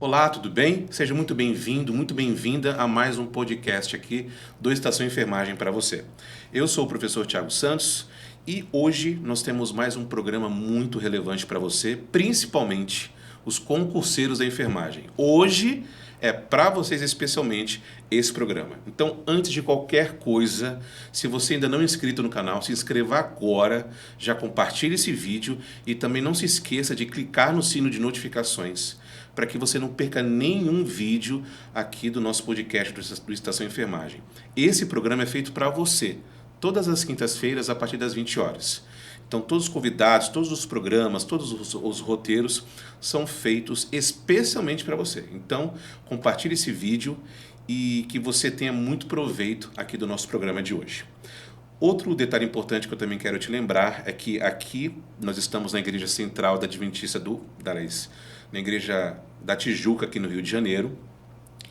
Olá, tudo bem? Seja muito bem-vindo, muito bem-vinda a mais um podcast aqui do Estação Enfermagem para você. Eu sou o professor Thiago Santos e hoje nós temos mais um programa muito relevante para você, principalmente os concurseiros da enfermagem. Hoje é para vocês especialmente esse programa. Então, antes de qualquer coisa, se você ainda não é inscrito no canal, se inscreva agora, já compartilhe esse vídeo e também não se esqueça de clicar no sino de notificações para que você não perca nenhum vídeo aqui do nosso podcast do Estação Enfermagem. Esse programa é feito para você, todas as quintas-feiras a partir das 20 horas. Então, todos os convidados, todos os programas, todos os roteiros são feitos especialmente para você. Então, compartilhe esse vídeo e que você tenha muito proveito aqui do nosso programa de hoje. Outro detalhe importante que eu também quero te lembrar é que aqui nós estamos na Igreja Central da Adventista na Igreja da Tijuca, aqui no Rio de Janeiro.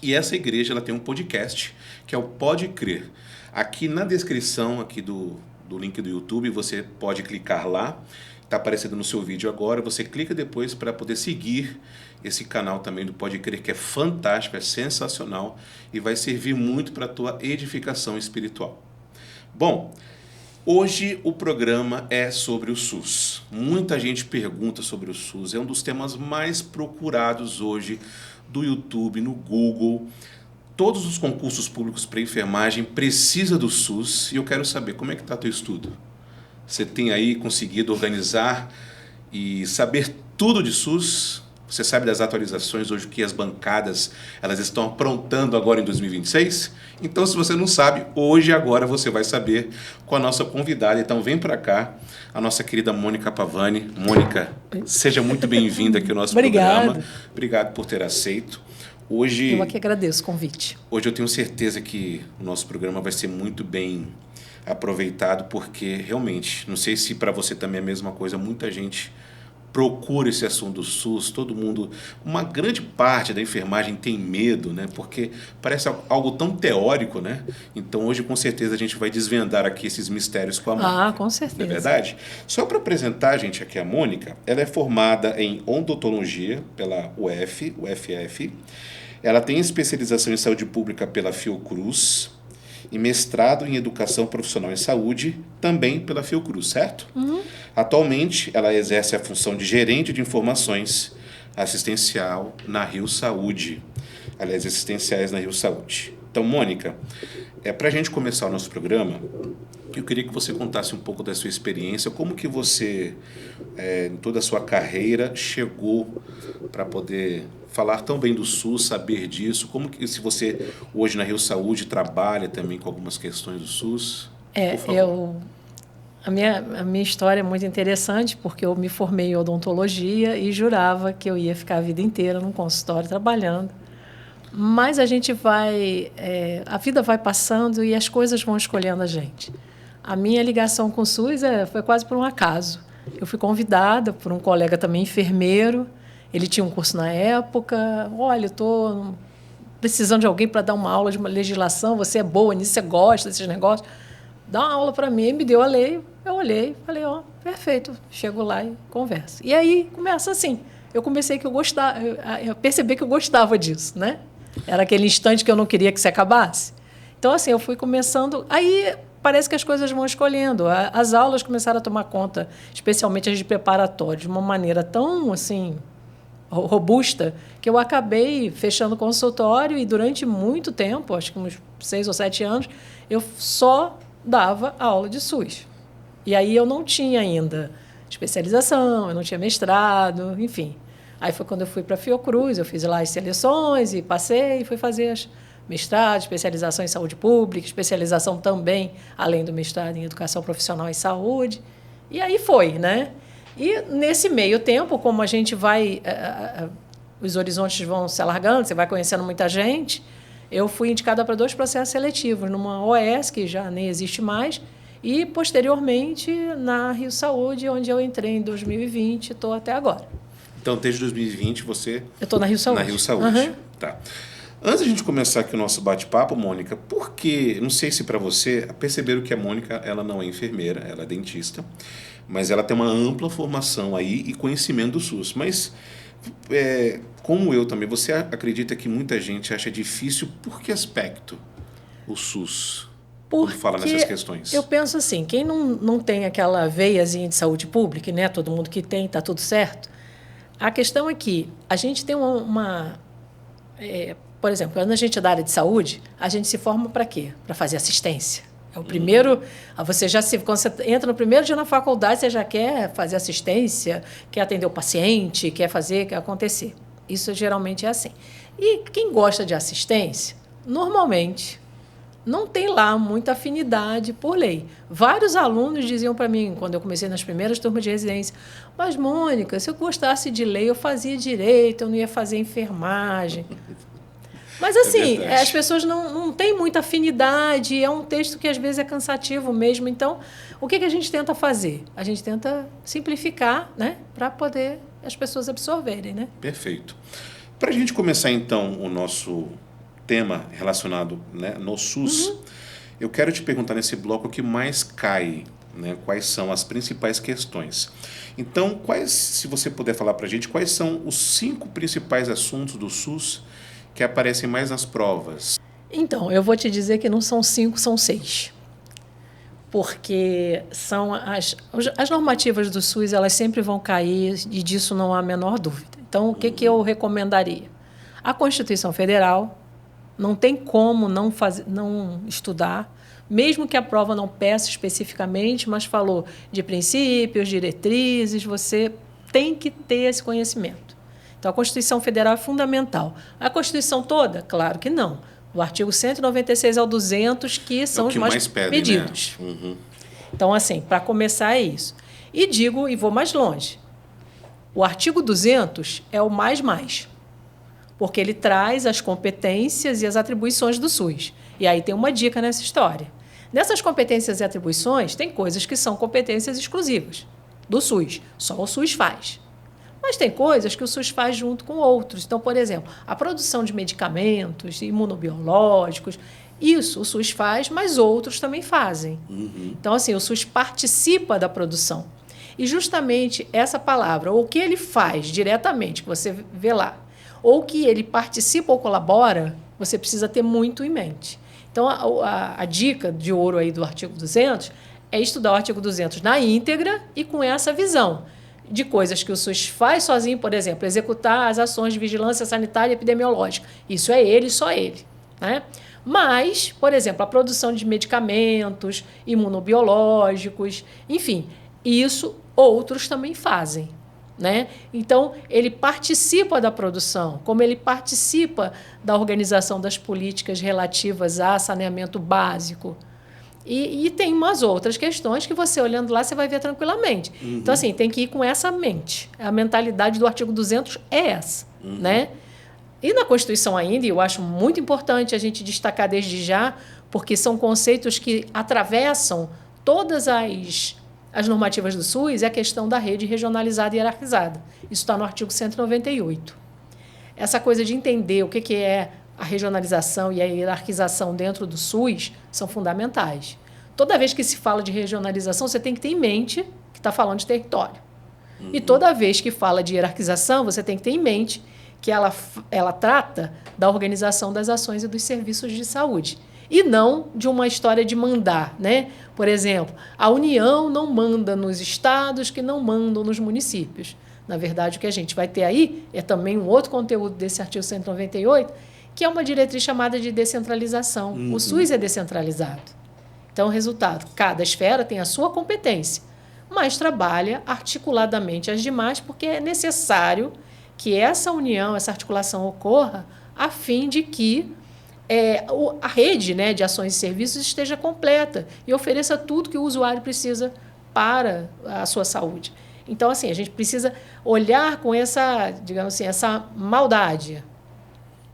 E essa igreja ela tem um podcast, que é o Pode Crer. Aqui na descrição aqui do link do YouTube, você pode clicar lá. Está aparecendo no seu vídeo agora. Você clica depois para poder seguir esse canal também do Pode Crer, que é fantástico, é sensacional e vai servir muito para a tua edificação espiritual. Bom, hoje o programa é sobre o SUS. Muita gente pergunta sobre o SUS. É um dos temas mais procurados hoje do YouTube, no Google. Todos os concursos públicos para enfermagem precisam do SUS. E eu quero saber como é que está teu estudo. Você tem aí conseguido organizar e saber tudo de SUS? Você sabe das atualizações hoje que as bancadas elas estão aprontando agora em 2026? Então, se você não sabe, hoje agora você vai saber com a nossa convidada. Então, vem para cá, a nossa querida Mônica Pavani. Mônica, seja muito bem-vinda aqui ao nosso programa. Obrigado por ter aceito. Hoje, eu aqui agradeço o convite. Hoje eu tenho certeza que o nosso programa vai ser muito bem aproveitado, porque realmente, não sei se para você também é a mesma coisa, muita gente procura esse assunto do SUS, todo mundo, uma grande parte da enfermagem tem medo, né? Porque parece algo tão teórico, né? Então hoje com certeza a gente vai desvendar aqui esses mistérios com a Mônica. Ah, com certeza. Não é verdade? Só para apresentar, gente, aqui a Mônica, ela é formada em odontologia pela UFF, ela tem especialização em saúde pública pela Fiocruz, e mestrado em Educação Profissional em Saúde, também pela Fiocruz, certo? Uhum. Atualmente, ela exerce a função de gerente de informações assistencial na Rio Saúde. Aliás, assistenciais na Rio Saúde. Então, Mônica, para a gente começar o nosso programa, eu queria que você contasse um pouco da sua experiência, como que você, em toda a sua carreira, chegou para poder falar tão bem do SUS, saber disso, como que, se você hoje na Rio Saúde trabalha também com algumas questões do SUS, por favor. A minha história é muito interessante, porque eu me formei em odontologia e jurava que eu ia ficar a vida inteira num consultório trabalhando. Mas a vida vai passando e as coisas vão escolhendo a gente. A minha ligação com o SUS foi quase por um acaso. Eu fui convidada por um colega também enfermeiro. Ele tinha um curso na época. Olha, eu estou precisando de alguém para dar uma aula de uma legislação. Você é boa nisso, você gosta desses negócios. Dá uma aula para mim. Me deu a lei. Eu olhei, falei, perfeito. Chego lá e converso. E aí começa assim. Eu percebi que eu gostava disso, né? Era aquele instante que eu não queria que se acabasse. Então, assim, eu fui começando. Aí parece que as coisas vão escolhendo. As aulas começaram a tomar conta, especialmente as de preparatório, de uma maneira tão, assim, robusta, que eu acabei fechando o consultório e durante muito tempo, acho que uns 6 ou 7 anos, eu só dava aula de SUS. E aí eu não tinha ainda especialização, eu não tinha mestrado, enfim. Aí foi quando eu fui para a Fiocruz, eu fiz lá as seleções e passei e fui fazer as mestrado, especialização em saúde pública, especialização também, além do mestrado em educação profissional em saúde. E aí foi, né? E nesse meio tempo, como a gente vai, os horizontes vão se alargando, você vai conhecendo muita gente, eu fui indicada para 2 processos seletivos, numa OS, que já nem existe mais, e, posteriormente, na Rio Saúde, onde eu entrei em 2020 e estou até agora. Então, desde 2020, você... Eu estou na Rio Saúde. Na Rio Saúde, tá. Antes de a gente começar aqui o nosso bate-papo, Mônica, por que, não sei se para você, perceberam que a Mônica ela não é enfermeira, ela é dentista, mas ela tem uma ampla formação aí e conhecimento do SUS. Mas, como eu também, você acredita que muita gente acha difícil por que aspecto o SUS quando fala nessas questões? Eu penso assim, quem não tem aquela veiazinha de saúde pública, né? Todo mundo que tem, está tudo certo. A questão é que a gente tem por exemplo, quando a gente é da área de saúde, a gente se forma para quê? Para fazer assistência. É o primeiro. Quando você entra no primeiro dia na faculdade, você já quer fazer assistência, quer atender o paciente, quer acontecer. Isso geralmente é assim. E quem gosta de assistência, normalmente, não tem lá muita afinidade por lei. Vários alunos diziam para mim, quando eu comecei nas primeiras turmas de residência, mas, Mônica, se eu gostasse de lei, eu fazia direito, eu não ia fazer enfermagem. Mas, assim, as pessoas não têm muita afinidade, é um texto que, às vezes, é cansativo mesmo. Então, o que a gente tenta fazer? A gente tenta simplificar, né, para poder as pessoas absorverem, né? Perfeito. Para a gente começar, então, o nosso tema relacionado, né, no SUS, eu quero te perguntar nesse bloco o que mais cai, né, quais são as principais questões. Então, se você puder falar para a gente, quais são os 5 principais assuntos do SUS que aparecem mais nas provas? Então, eu vou te dizer que não são 5, são 6. Porque são as normativas do SUS, elas sempre vão cair, e disso não há a menor dúvida. Então, o que eu recomendaria? A Constituição Federal, não tem como não estudar, mesmo que a prova não peça especificamente, mas falou de princípios, diretrizes, você tem que ter esse conhecimento. Então, a Constituição Federal é fundamental. A Constituição toda? Claro que não. O artigo 196 ao 200, que são os mais pedidos. Né? Então, assim, para começar é isso. E vou mais longe. O artigo 200 é o mais, porque ele traz as competências e as atribuições do SUS. E aí tem uma dica nessa história. Nessas competências e atribuições, tem coisas que são competências exclusivas do SUS. Só o SUS faz. Mas tem coisas que o SUS faz junto com outros. Então, por exemplo, a produção de medicamentos, imunobiológicos, isso o SUS faz, mas outros também fazem. Então, assim, o SUS participa da produção. E justamente essa palavra, ou o que ele faz diretamente, que você vê lá, ou que ele participa ou colabora, você precisa ter muito em mente. Então, a dica de ouro aí do artigo 200 é estudar o artigo 200 na íntegra e com essa visão de coisas que o SUS faz sozinho, por exemplo, executar as ações de vigilância sanitária e epidemiológica. Isso é ele, só ele. Né? Mas, por exemplo, a produção de medicamentos, imunobiológicos, enfim, isso outros também fazem. Né? Então, ele participa da produção, como ele participa da organização das políticas relativas a saneamento básico. E tem umas outras questões que você, olhando lá, você vai ver tranquilamente. Então, assim, tem que ir com essa mente. A mentalidade do artigo 200 é essa. Né? E na Constituição ainda, e eu acho muito importante a gente destacar desde já, porque são conceitos que atravessam todas as normativas do SUS, é a questão da rede regionalizada e hierarquizada. Isso está no artigo 198. Essa coisa de entender o que é a regionalização e a hierarquização dentro do SUS são fundamentais. Toda vez que se fala de regionalização, você tem que ter em mente que está falando de território. E toda vez que fala de hierarquização, você tem que ter em mente que ela trata da organização das ações e dos serviços de saúde. E não de uma história de mandar. Né? Por exemplo, a União não manda nos estados que não mandam nos municípios. Na verdade, o que a gente vai ter aí é também um outro conteúdo desse artigo 198, que é uma diretriz chamada de descentralização. O SUS é descentralizado. Então, resultado, cada esfera tem a sua competência, mas trabalha articuladamente as demais, porque é necessário que essa união, essa articulação ocorra a fim de que a rede, né, de ações e serviços esteja completa e ofereça tudo que o usuário precisa para a sua saúde. Então, assim, a gente precisa olhar com essa, digamos assim, essa maldade.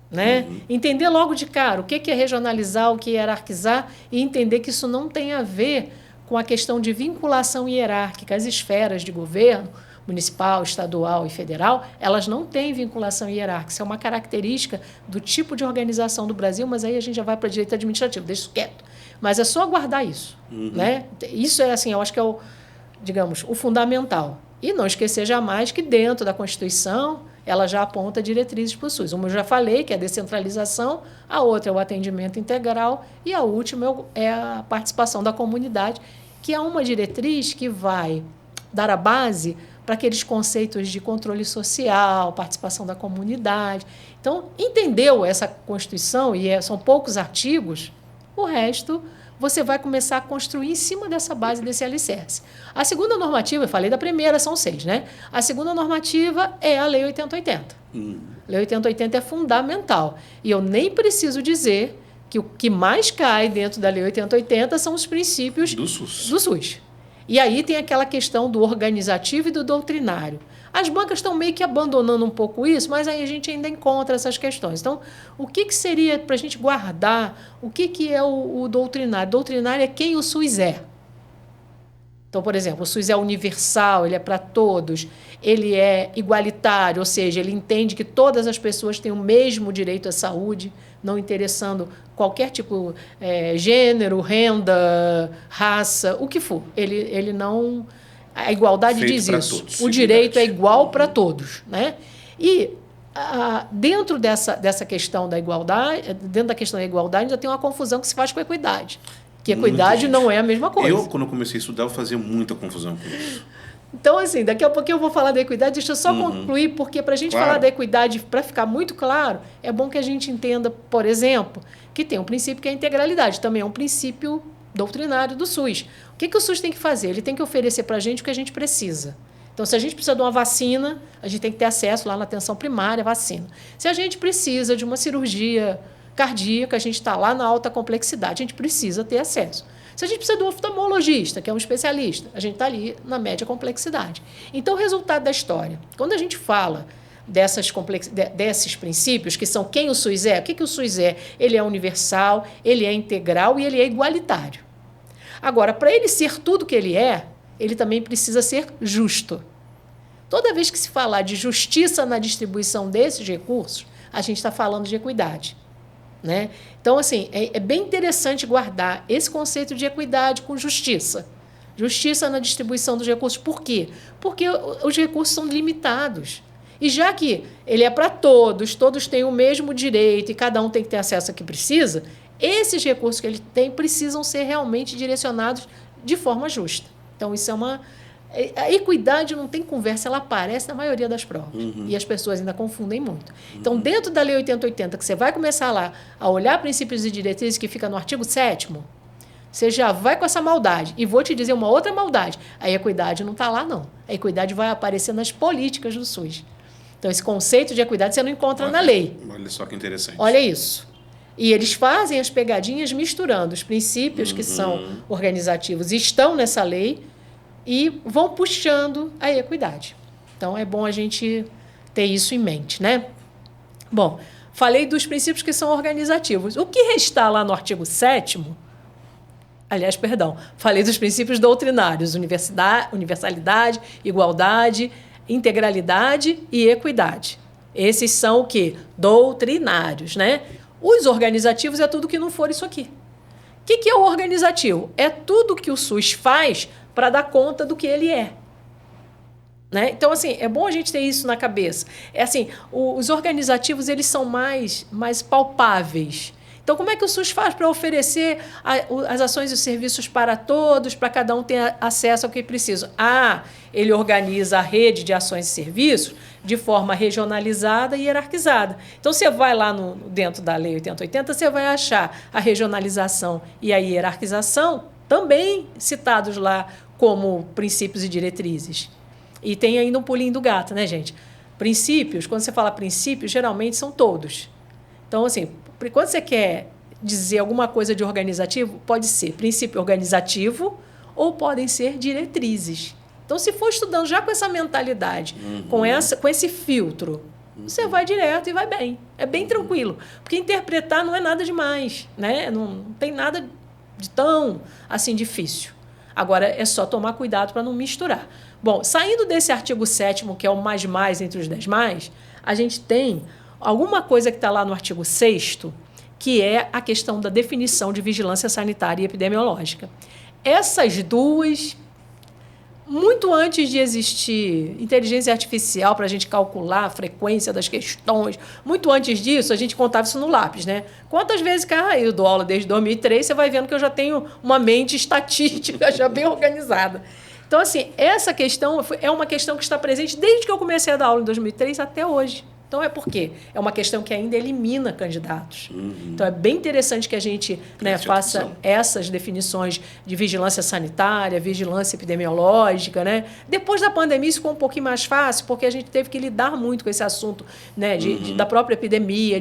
Né? Entender logo de cara o que é regionalizar, o que é hierarquizar e entender que isso não tem a ver com a questão de vinculação hierárquica às esferas de governo, municipal, estadual e federal, elas não têm vinculação hierárquica. Isso é uma característica do tipo de organização do Brasil, mas aí a gente já vai para o direito administrativo, deixa isso quieto. Mas é só guardar isso. Né? Isso é assim, eu acho que é o fundamental. E não esquecer jamais que dentro da Constituição ela já aponta diretrizes para o SUS. Uma eu já falei, que é a descentralização, a outra é o atendimento integral e a última é a participação da comunidade, que é uma diretriz que vai dar a base para aqueles conceitos de controle social, participação da comunidade. Então, entendeu essa Constituição, e são poucos artigos, o resto você vai começar a construir em cima dessa base, desse alicerce. A segunda normativa, eu falei da primeira, são 6, né? A segunda normativa é a Lei 8080. A Lei 8080 é fundamental. E eu nem preciso dizer que o que mais cai dentro da Lei 8080 são os princípios do SUS. E aí tem aquela questão do organizativo e do doutrinário. As bancas estão meio que abandonando um pouco isso, mas aí a gente ainda encontra essas questões. Então, o que seria para a gente guardar? O que é o doutrinário? Doutrinário é quem o SUS é. Então, por exemplo, o SUS é universal, ele é para todos, ele é igualitário, ou seja, ele entende que todas as pessoas têm o mesmo direito à saúde, não interessando qualquer tipo, gênero, renda, raça, o que for. Ele não... A igualdade feito diz isso. Todos, o direito é igual para todos. Né? E dentro dessa questão da igualdade, dentro da questão da igualdade, ainda tem uma confusão que se faz com a equidade. Que equidade não é a mesma coisa. Quando eu comecei a estudar, eu fazia muita confusão com isso. Então, assim, daqui a pouquinho eu vou falar da equidade. Deixa eu só concluir, porque para a gente falar da equidade, para ficar muito claro, é bom que a gente entenda, por exemplo, que tem um princípio que é a integralidade. Também é um princípio doutrinário do SUS. O que o SUS tem que fazer? Ele tem que oferecer para a gente o que a gente precisa. Então, se a gente precisa de uma vacina, a gente tem que ter acesso lá na atenção primária à vacina. Se a gente precisa de uma cirurgia cardíaca, a gente está lá na alta complexidade, a gente precisa ter acesso. Se a gente precisa de um oftalmologista, que é um especialista, a gente está ali na média complexidade. Então, o resultado da história, quando a gente fala desses princípios, que são quem o SUS é, o que o SUS é? Ele é universal, ele é integral e ele é igualitário. Agora, para ele ser tudo que ele é, ele também precisa ser justo. Toda vez que se falar de justiça na distribuição desses recursos, a gente está falando de equidade. Né? Então, assim, é bem interessante guardar esse conceito de equidade com justiça. Justiça na distribuição dos recursos. Por quê? Porque os recursos são limitados. E já que ele é para todos, todos têm o mesmo direito e cada um tem que ter acesso ao que precisa, esses recursos que ele tem precisam ser realmente direcionados de forma justa. Então, isso é uma... A equidade não tem conversa, ela aparece na maioria das provas. E as pessoas ainda confundem muito. Então, dentro da Lei 8080, que você vai começar lá a olhar princípios e diretrizes que fica no artigo 7º, você já vai com essa maldade. E vou te dizer uma outra maldade. A equidade não está lá, não. A equidade vai aparecer nas políticas do SUS. Então, esse conceito de equidade você não encontra na lei. Olha só que interessante. Olha isso. E eles fazem as pegadinhas misturando os princípios que são organizativos e estão nessa lei e vão puxando a equidade. Então, é bom a gente ter isso em mente, né? Bom, falei dos princípios que são organizativos. O que está lá no artigo 7º, falei dos princípios doutrinários, universalidade, igualdade, integralidade e equidade. Esses são o quê? Doutrinários, né? Os organizativos é tudo que não for isso aqui. O que é o organizativo? É tudo que o SUS faz para dar conta do que ele é. Né? Então, assim, é bom a gente ter isso na cabeça. É assim, os organizativos, eles são mais palpáveis. Então, como é que o SUS faz para oferecer as ações e os serviços para todos, para cada um ter acesso ao que precisa? Ele organiza a rede de ações e serviços de forma regionalizada e hierarquizada. Então, você vai lá dentro da Lei 8080, você vai achar a regionalização e a hierarquização também citados lá como princípios e diretrizes. E tem ainda um pulinho do gato, né, gente? Princípios, quando você fala princípios, geralmente são todos. Então, assim, quando você quer dizer alguma coisa de organizativo, pode ser princípio organizativo ou podem ser diretrizes. Então, se for estudando já com essa mentalidade, com esse filtro, você vai direto e vai bem. É bem tranquilo. Porque interpretar não é nada demais, né? Não tem nada de tão assim difícil. Agora, é só tomar cuidado para não misturar. Bom, saindo desse artigo 7º, que é o mais entre os 10 mais, a gente tem alguma coisa que está lá no artigo 6º, que é a questão da definição de vigilância sanitária e epidemiológica. Essas duas, muito antes de existir inteligência artificial para a gente calcular a frequência das questões, muito antes disso, a gente contava isso no lápis, né? Quantas vezes, eu dou aula desde 2003, você vai vendo que eu já tenho uma mente estatística já bem organizada. Então, assim, essa questão é uma questão que está presente desde que eu comecei a dar aula em 2003 até hoje. Então, é por quê? É uma questão que ainda elimina candidatos. Então, é bem interessante que a gente faça essas definições de vigilância sanitária, vigilância epidemiológica. Né? Depois da pandemia, isso ficou um pouquinho mais fácil, porque a gente teve que lidar muito com esse assunto, né, da própria epidemia.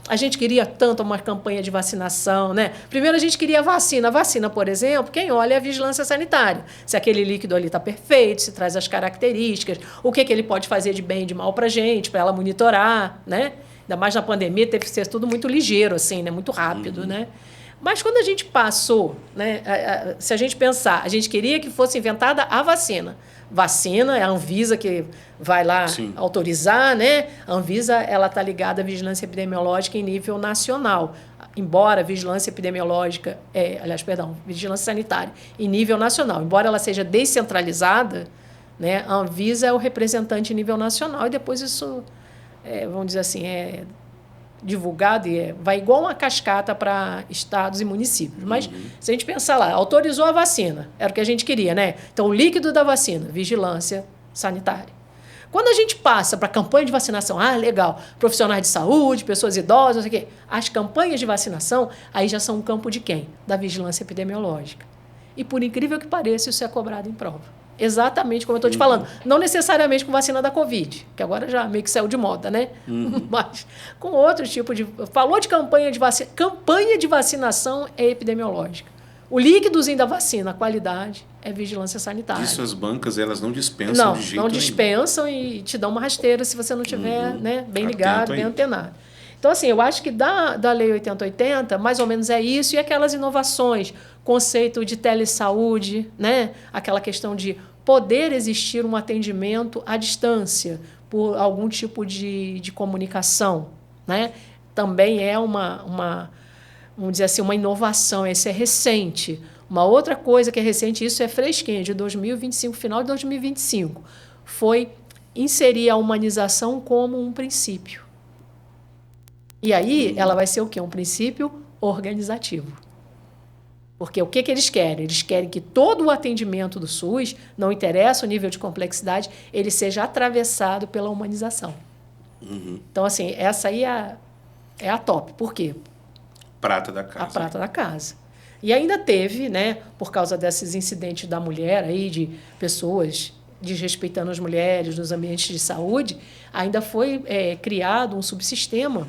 A gente queria tanto uma campanha de vacinação. Né? Primeiro, a gente queria vacina. Vacina, por exemplo, quem olha é a vigilância sanitária. Se aquele líquido ali está perfeito, se traz as características, o que ele pode fazer de bem e de mal para a gente, para ela monitorar. Né? Ainda mais na pandemia, teve que ser tudo muito ligeiro, assim, né? Muito rápido. Né? Mas quando a gente passou, né? Se a gente pensar, a gente queria que fosse inventada a vacina. Vacina é a Anvisa que vai lá autorizar, né? A Anvisa está ligada à vigilância epidemiológica em nível nacional. Embora a vigilância epidemiológica, vigilância sanitária em nível nacional, embora ela seja descentralizada, né? A Anvisa é o representante em nível nacional e depois isso, vamos dizer assim, é divulgado e vai igual uma cascata para estados e municípios. Mas se a gente pensar lá, autorizou a vacina, era o que a gente queria, né? Então, o líquido da vacina, vigilância sanitária. Quando a gente passa para a campanha de vacinação, legal, profissionais de saúde, pessoas idosas, não sei o quê. As campanhas de vacinação, aí já são um campo de quem? Da vigilância epidemiológica. E, por incrível que pareça, isso é cobrado em prova. Exatamente como eu estou te falando. Não necessariamente com vacina da Covid, que agora já meio que saiu de moda, né? Mas com outro tipo de... Falou de campanha de vacina. Campanha de vacinação é epidemiológica. O líquidozinho da vacina, a qualidade, é vigilância sanitária. Isso as bancas, elas não dispensam de jeito nenhum. Não dispensam e te dão uma rasteira se você não tiver bem ligado, bem antenado. Então, assim, eu acho que da Lei 8080, mais ou menos é isso, e aquelas inovações, conceito de telesaúde, né? Aquela questão de poder existir um atendimento à distância por algum tipo de comunicação, né? Também é vamos dizer assim, uma inovação, esse é recente. Uma outra coisa que é recente, isso é fresquinho, de 2025, final de 2025, foi inserir a humanização como um princípio. E aí, ela vai ser o quê? Um princípio organizativo. Porque o que eles querem? Eles querem que todo o atendimento do SUS, não interessa o nível de complexidade, ele seja atravessado pela humanização. Então, assim, essa aí é a top. Por quê? Prata da casa. A prata da casa. E ainda teve, né, por causa desses incidentes da mulher, aí, de pessoas desrespeitando as mulheres nos ambientes de saúde, ainda foi criado um subsistema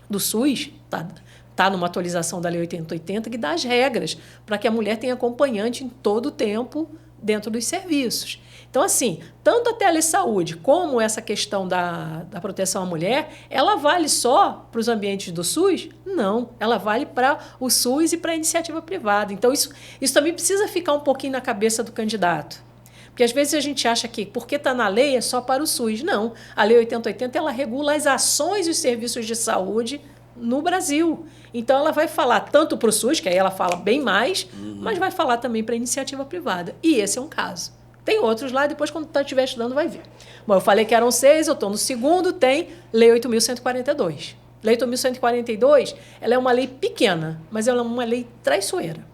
do SUS, está numa atualização da Lei 8080, que dá as regras para que a mulher tenha acompanhante em todo o tempo dentro dos serviços. Então, assim, tanto a telesaúde como essa questão da proteção à mulher, ela vale só para os ambientes do SUS? Não, ela vale para o SUS e para a iniciativa privada. Então, isso também precisa ficar um pouquinho na cabeça do candidato. Porque, às vezes, a gente acha que, porque está na lei, é só para o SUS. Não. A Lei 8080 ela regula as ações e os serviços de saúde no Brasil. Então, ela vai falar tanto para o SUS, que aí ela fala bem mais, mas vai falar também para a iniciativa privada. E esse é um caso. Tem outros lá, depois, quando estiver estudando, vai ver. Bom, eu falei que eram 6, eu estou no segundo, tem Lei 8.142. Lei 8.142, ela é uma lei pequena, mas ela é uma lei traiçoeira.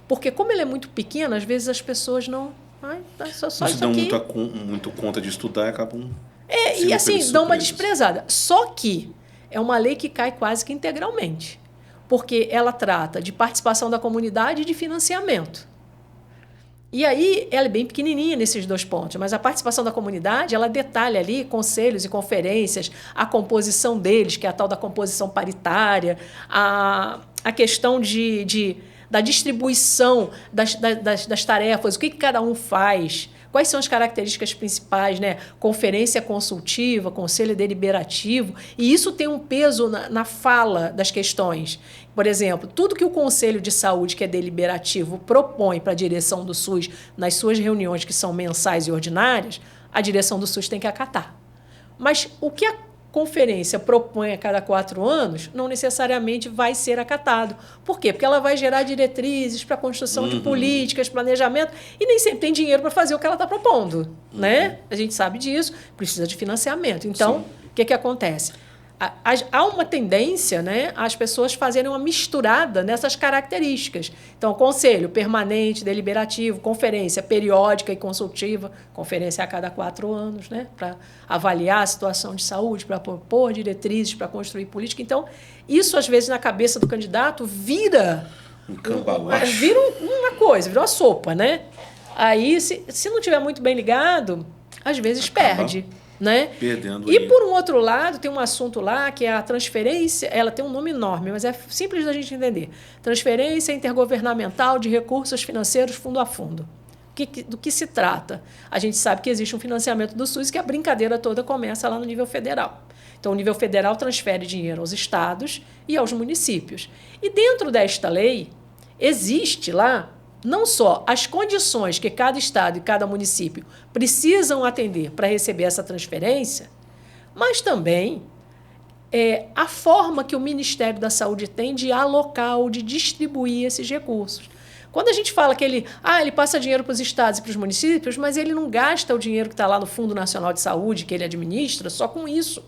Porque, como ela é muito pequena, às vezes as pessoas não se dão muito conta de estudar e acabam... E assim, dão uma desprezada. Só que é uma lei que cai quase que integralmente, porque ela trata de participação da comunidade e de financiamento. E aí, ela é bem pequenininha nesses dois pontos, mas a participação da comunidade, ela detalha ali conselhos e conferências, a composição deles, que é a tal da composição paritária, a questão da distribuição das tarefas, o que cada um faz, quais são as características principais, né? Conferência consultiva, conselho deliberativo, e isso tem um peso na fala das questões, Por exemplo, tudo que o Conselho de Saúde, que é deliberativo, propõe para a direção do SUS nas suas reuniões, que são mensais e ordinárias, a direção do SUS tem que acatar. Mas o que a conferência propõe a cada 4 anos não necessariamente vai ser acatado. Por quê? Porque ela vai gerar diretrizes para a construção de políticas, planejamento, e nem sempre tem dinheiro para fazer o que ela está propondo. Né? A gente sabe disso, precisa de financiamento. Então, o que acontece? Há uma tendência, né, as pessoas fazerem uma misturada nessas características. Então, conselho permanente, deliberativo, conferência periódica e consultiva, conferência a cada 4 anos, né, para avaliar a situação de saúde, para propor diretrizes, para construir política. Então, isso, às vezes, na cabeça do candidato, vira um cambalacho. Vira uma coisa, vira uma sopa, né? Aí, se não estiver muito bem ligado, às vezes perde. Né? Perdendo e, aí. por um outro lado, tem um assunto lá que é a transferência, ela tem um nome enorme, mas é simples da gente entender. Transferência intergovernamental de recursos financeiros fundo a fundo. Do que se trata? A gente sabe que existe um financiamento do SUS, que a brincadeira toda começa lá no nível federal. Então, o nível federal transfere dinheiro aos estados e aos municípios. E dentro desta lei, existe lá não só as condições que cada estado e cada município precisam atender para receber essa transferência, mas também a forma que o Ministério da Saúde tem de alocar ou de distribuir esses recursos. Quando a gente fala que ele passa dinheiro para os estados e para os municípios, mas ele não gasta o dinheiro que está lá no Fundo Nacional de Saúde, que ele administra, só com isso.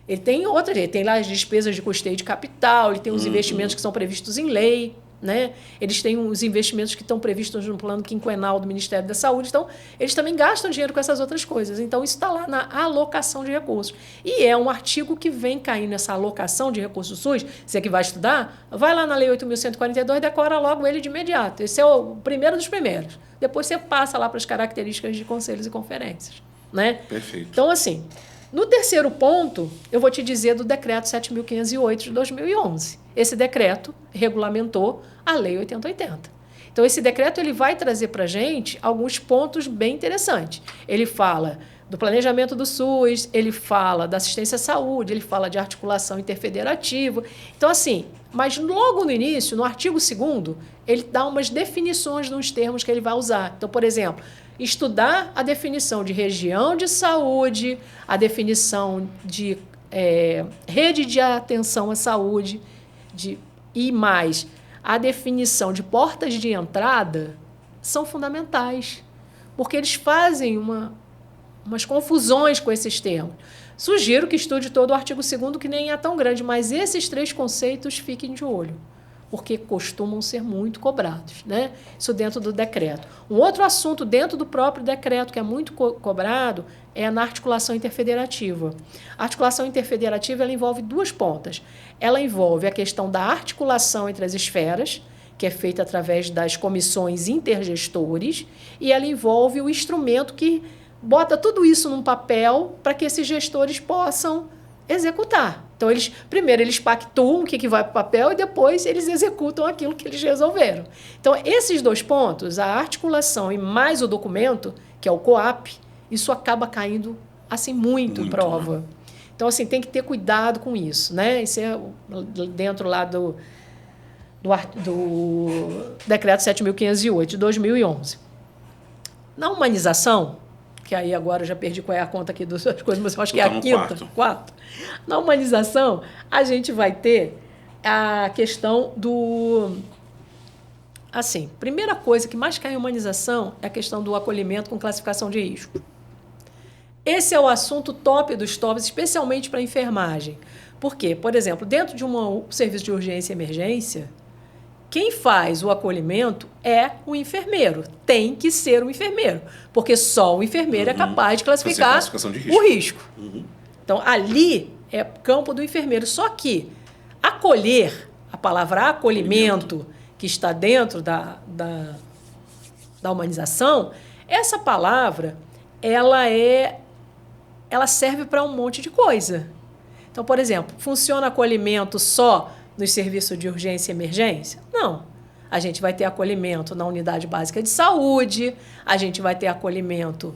Ele tem ele tem lá as despesas de custeio de capital, ele tem os investimentos que são previstos em lei, né? Eles têm os investimentos que estão previstos no plano quinquenal do Ministério da Saúde. Então, eles também gastam dinheiro com essas outras coisas. Então, isso está lá na alocação de recursos. E é um artigo que vem caindo nessa alocação de recursos SUS. Você que vai estudar, vai lá na Lei 8.142 e decora logo ele de imediato. Esse é o primeiro dos primeiros. Depois você passa lá para as características de conselhos e conferências. Né? Perfeito. Então, assim, no terceiro ponto, eu vou te dizer do Decreto 7.508 de 2011. Esse decreto regulamentou a Lei 8080. Então, esse decreto ele vai trazer para a gente alguns pontos bem interessantes. Ele fala do planejamento do SUS, ele fala da assistência à saúde, ele fala de articulação interfederativa. Então, assim, mas logo no início, no artigo 2º, ele dá umas definições nos termos que ele vai usar. Então, por exemplo, estudar a definição de região de saúde, a definição de rede de atenção à saúde, e mais a definição de portas de entrada são fundamentais, porque eles fazem umas confusões com esses termos. Sugiro que estude todo o artigo 2º, que nem é tão grande, mas esses 3 conceitos fiquem de olho, porque costumam ser muito cobrados, né? Isso dentro do decreto. Um outro assunto dentro do próprio decreto, que é muito cobrado, é na articulação interfederativa. A articulação interfederativa ela envolve 2 pontas. Ela envolve a questão da articulação entre as esferas, que é feita através das comissões intergestores, e ela envolve o instrumento que bota tudo isso num papel para que esses gestores possam executar. Então, primeiro eles pactuam o que vai para o papel e depois eles executam aquilo que eles resolveram. Então, esses 2 pontos, a articulação e mais o documento, que é o COAP, isso acaba caindo assim muito em prova. Né? Então, assim, tem que ter cuidado com isso. Né? Isso é dentro lá do Decreto 7.508, de 2011. Na humanização, que aí agora eu já perdi qual é a conta aqui das coisas, mas eu acho que é a 5ª. 4. Na humanização, a gente vai ter a questão do... Assim, primeira coisa que mais cai em humanização é a questão do acolhimento com classificação de risco. Esse é o assunto top dos tops, especialmente para a enfermagem. Por quê? Por exemplo, dentro de um serviço de urgência e emergência, quem faz o acolhimento é o enfermeiro. Tem que ser o enfermeiro, porque só o enfermeiro é capaz de classificar o risco. Então, ali é campo do enfermeiro. Só que acolher, a palavra acolhimento, que está dentro da humanização, essa palavra ela serve para um monte de coisa. Então, por exemplo, funciona acolhimento só nos serviços de urgência e emergência? Não. A gente vai ter acolhimento na unidade básica de saúde, a gente vai ter acolhimento,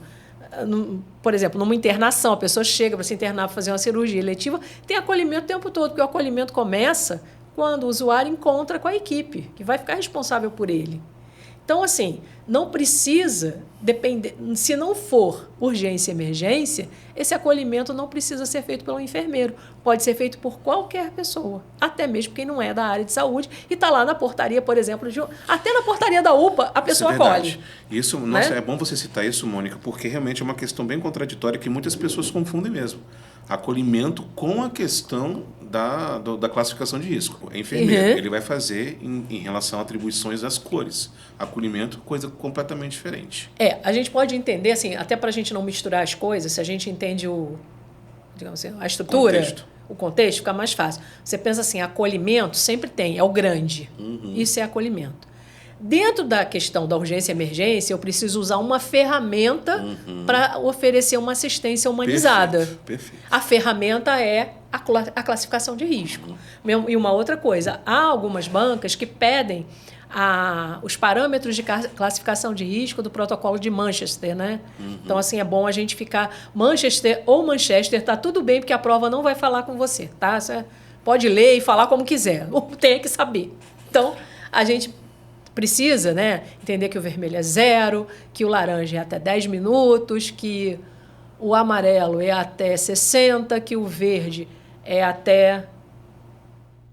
por exemplo, numa internação, a pessoa chega para se internar para fazer uma cirurgia eletiva, tem acolhimento o tempo todo, porque o acolhimento começa quando o usuário encontra com a equipe, que vai ficar responsável por ele. Então, assim, não precisa depender. Se não for urgência e emergência, esse acolhimento não precisa ser feito pelo enfermeiro. Pode ser feito por qualquer pessoa, até mesmo quem não é da área de saúde e está lá na portaria, por exemplo, até na portaria da UPA, a pessoa acolhe. Isso, nossa, é bom você citar isso, Mônica, porque realmente é uma questão bem contraditória que muitas pessoas confundem mesmo. Acolhimento com a questão da classificação de risco. O enfermeiro, ele vai fazer em relação a atribuições das cores. Acolhimento, coisa completamente diferente. A gente pode entender, assim, até para a gente não misturar as coisas, se a gente entende digamos assim, a estrutura, o contexto, fica mais fácil. Você pensa assim, acolhimento sempre tem, é o grande. Isso é acolhimento. Dentro da questão da urgência e emergência, eu preciso usar uma ferramenta para oferecer uma assistência humanizada. Perfeito. A ferramenta é a classificação de risco. E uma outra coisa, há algumas bancas que pedem os parâmetros de classificação de risco do protocolo de Manchester, né? Então, assim, é bom a gente ficar... Manchester, tá tudo bem, porque a prova não vai falar com você, tá? Você pode ler e falar como quiser, ou tem que saber. Então, a gente precisa, né, entender que o vermelho é 0, que o laranja é até 10 minutos, que o amarelo é até 60, que o verde é até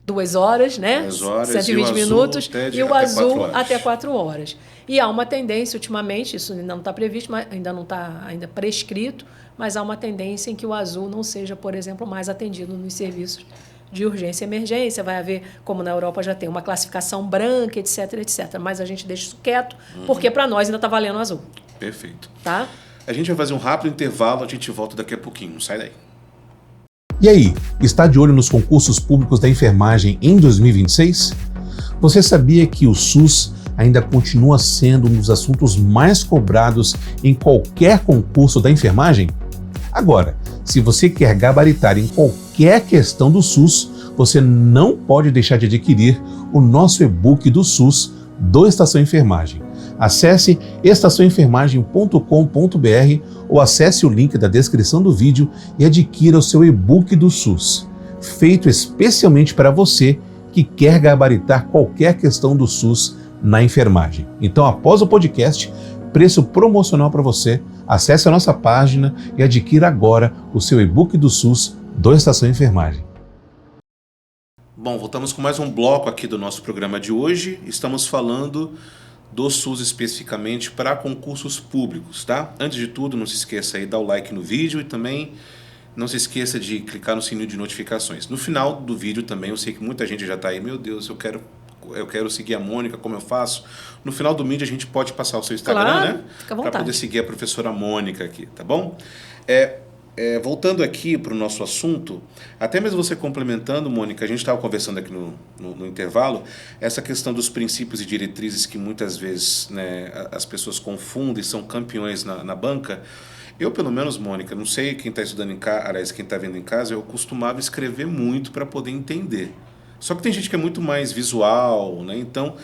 2 horas, né? 2 horas, 120 minutos, e o azul até 4 horas. horas. E há uma tendência, ultimamente, isso ainda não está previsto, mas ainda não está prescrito, mas há uma tendência em que o azul não seja, por exemplo, mais atendido nos serviços de urgência e emergência. Vai haver, como na Europa já tem, uma classificação branca, etc, etc. Mas a gente deixa isso quieto, porque para nós ainda está valendo azul. Perfeito. Tá? A gente vai fazer um rápido intervalo, a gente volta daqui a pouquinho. Sai daí. E aí, está de olho nos concursos públicos da enfermagem em 2026? Você sabia que o SUS ainda continua sendo um dos assuntos mais cobrados em qualquer concurso da enfermagem? Agora, se você quer gabaritar em qualquer questão do SUS, você não pode deixar de adquirir o nosso e-book do SUS do Estação Enfermagem. Acesse estaçãoenfermagem.com.br ou acesse o link da descrição do vídeo e adquira o seu e-book do SUS, feito especialmente para você que quer gabaritar qualquer questão do SUS na enfermagem. Então, após o podcast, preço promocional para você, acesse a nossa página e adquira agora o seu e-book do SUS do Estação Enfermagem. Bom, voltamos com mais um bloco aqui do nosso programa de hoje. Estamos falando do SUS especificamente para concursos públicos, tá? Antes de tudo, não se esqueça aí de dar o like no vídeo e também não se esqueça de clicar no sininho de notificações. No final do vídeo também, eu sei que muita gente já está aí, meu Deus, eu quero seguir a Mônica, como eu faço? No final do vídeo a gente pode passar o seu Instagram, claro, né? Fica à vontade. Para poder seguir a professora Mônica aqui, tá bom? Voltando aqui para o nosso assunto, até mesmo você complementando, Mônica, a gente estava conversando aqui no intervalo, essa questão dos princípios e diretrizes que muitas vezes, né, as pessoas confundem, são campeões na banca. Eu, pelo menos, Mônica, não sei quem está estudando em casa, aliás, quem está vendo em casa, eu costumava escrever muito para poder entender. Só que tem gente que é muito mais visual, né? Então,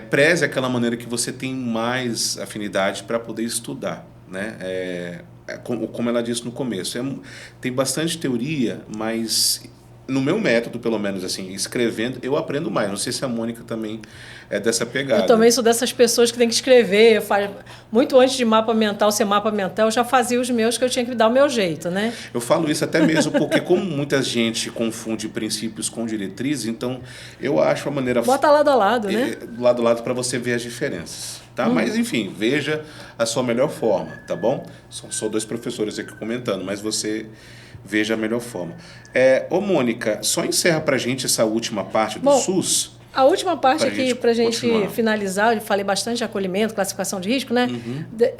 preze aquela maneira que você tem mais afinidade para poder estudar, né? Como ela disse no começo, tem bastante teoria, mas no meu método, pelo menos assim, escrevendo, eu aprendo mais. Não sei se a Mônica também é dessa pegada. Eu também sou dessas pessoas que tem que escrever. Muito antes de mapa mental ser mapa mental, eu já fazia os meus, que eu tinha que dar o meu jeito, né? Eu falo isso até mesmo porque como muita gente confunde princípios com diretrizes, então eu acho a maneira... Bota lado a lado, né? Lado a lado para você ver as diferenças, tá? Mas enfim, veja a sua melhor forma, tá bom? São só 2 professores aqui comentando, mas você veja a melhor forma. Ô Mônica, só encerra pra gente essa última parte do SUS. A última parte aqui, para a gente continuar. finalizar, eu falei bastante de acolhimento, classificação de risco, né?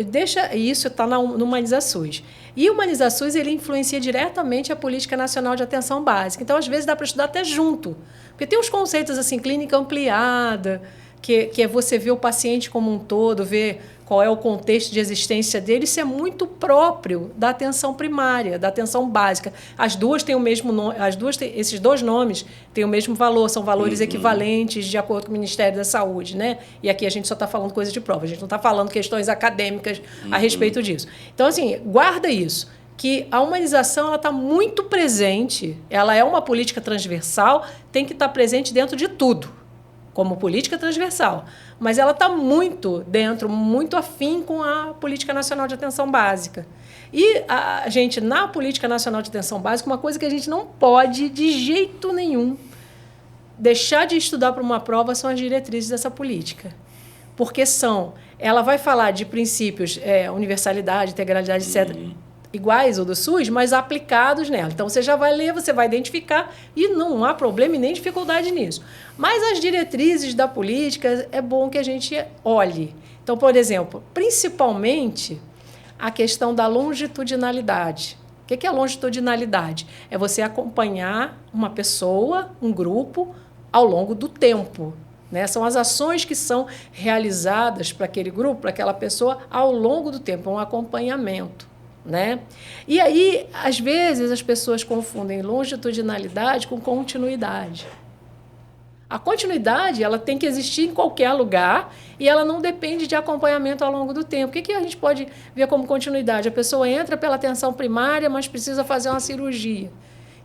Deixa isso, está no Humaniza-SUS. E o Humaniza-SUS, ele influencia diretamente a Política Nacional de Atenção Básica. Então, às vezes, dá para estudar até junto. Porque tem uns conceitos assim, clínica ampliada, que é você ver o paciente como um todo, ver qual é o contexto de existência dele. Isso é muito próprio da atenção primária, da atenção básica. As duas têm o mesmo nome, esses 2 nomes têm o mesmo valor, são valores equivalentes de acordo com o Ministério da Saúde, né? E aqui a gente só está falando coisa de prova, a gente não está falando questões acadêmicas a respeito disso. Então, assim, guarda isso. que a humanização está muito presente, ela é uma política transversal, tem que estar presente dentro de tudo, como política transversal. Mas ela está muito dentro, muito afim com a Política Nacional de Atenção Básica. E a gente, na Política Nacional de Atenção Básica, uma coisa que a gente não pode, de jeito nenhum, deixar de estudar para uma prova são as diretrizes dessa política. Porque ela vai falar de princípios, universalidade, integralidade, etc., iguais ao do SUS, mas aplicados nela. Então, você já vai ler, você vai identificar, e não há problema e nem dificuldade nisso. Mas as diretrizes da política, é bom que a gente olhe. Então, por exemplo, principalmente a questão da longitudinalidade. O que é longitudinalidade? É você acompanhar uma pessoa, um grupo, ao longo do tempo. Né? São as ações que são realizadas para aquele grupo, para aquela pessoa, ao longo do tempo, um acompanhamento. Né? E aí, às vezes, as pessoas confundem longitudinalidade com continuidade. A continuidade ela tem que existir em qualquer lugar e ela não depende de acompanhamento ao longo do tempo. O que a gente pode ver como continuidade? A pessoa entra pela atenção primária, mas precisa fazer uma cirurgia.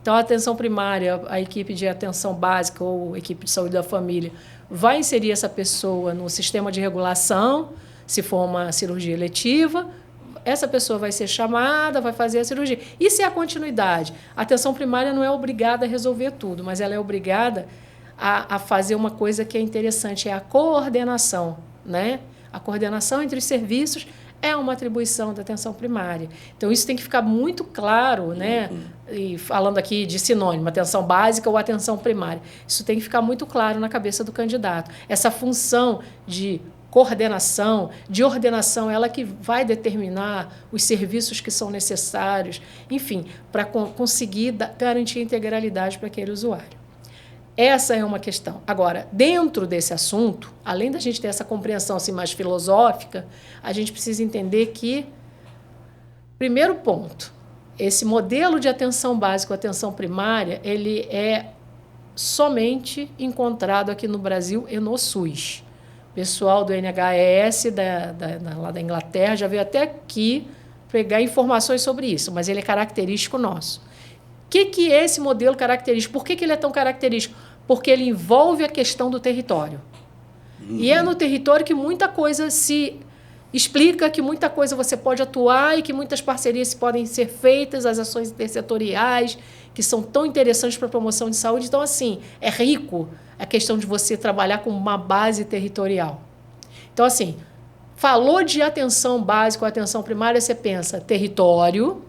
Então, a atenção primária, a equipe de atenção básica ou equipe de saúde da família vai inserir essa pessoa no sistema de regulação, se for uma cirurgia eletiva. Essa pessoa vai ser chamada, vai fazer a cirurgia. Isso é a continuidade. A atenção primária não é obrigada a resolver tudo, mas ela é obrigada a fazer uma coisa que é interessante, é a coordenação. Né? A coordenação entre os serviços é uma atribuição da atenção primária. Então, isso tem que ficar muito claro, né? E falando aqui de sinônimo, atenção básica ou atenção primária. Isso tem que ficar muito claro na cabeça do candidato. Essa função de coordenação, de ordenação, ela que vai determinar os serviços que são necessários, enfim, para conseguir garantir a integralidade para aquele usuário. Essa é uma questão. Agora, dentro desse assunto, além da gente ter essa compreensão assim, mais filosófica, a gente precisa entender que, primeiro ponto, esse modelo de atenção básica, atenção primária, ele é somente encontrado aqui no Brasil e no SUS. O pessoal do NHS, lá da Inglaterra, já veio até aqui pegar informações sobre isso, mas ele é característico nosso. O que é esse modelo característico? Por que ele é tão característico? Porque ele envolve a questão do território. E é no território que muita coisa se explica, que muita coisa você pode atuar e que muitas parcerias podem ser feitas, as ações intersetoriais, que são tão interessantes para a promoção de saúde. Então, assim, é rico a questão de você trabalhar com uma base territorial. Então, assim, falou de atenção básica ou atenção primária, você pensa território.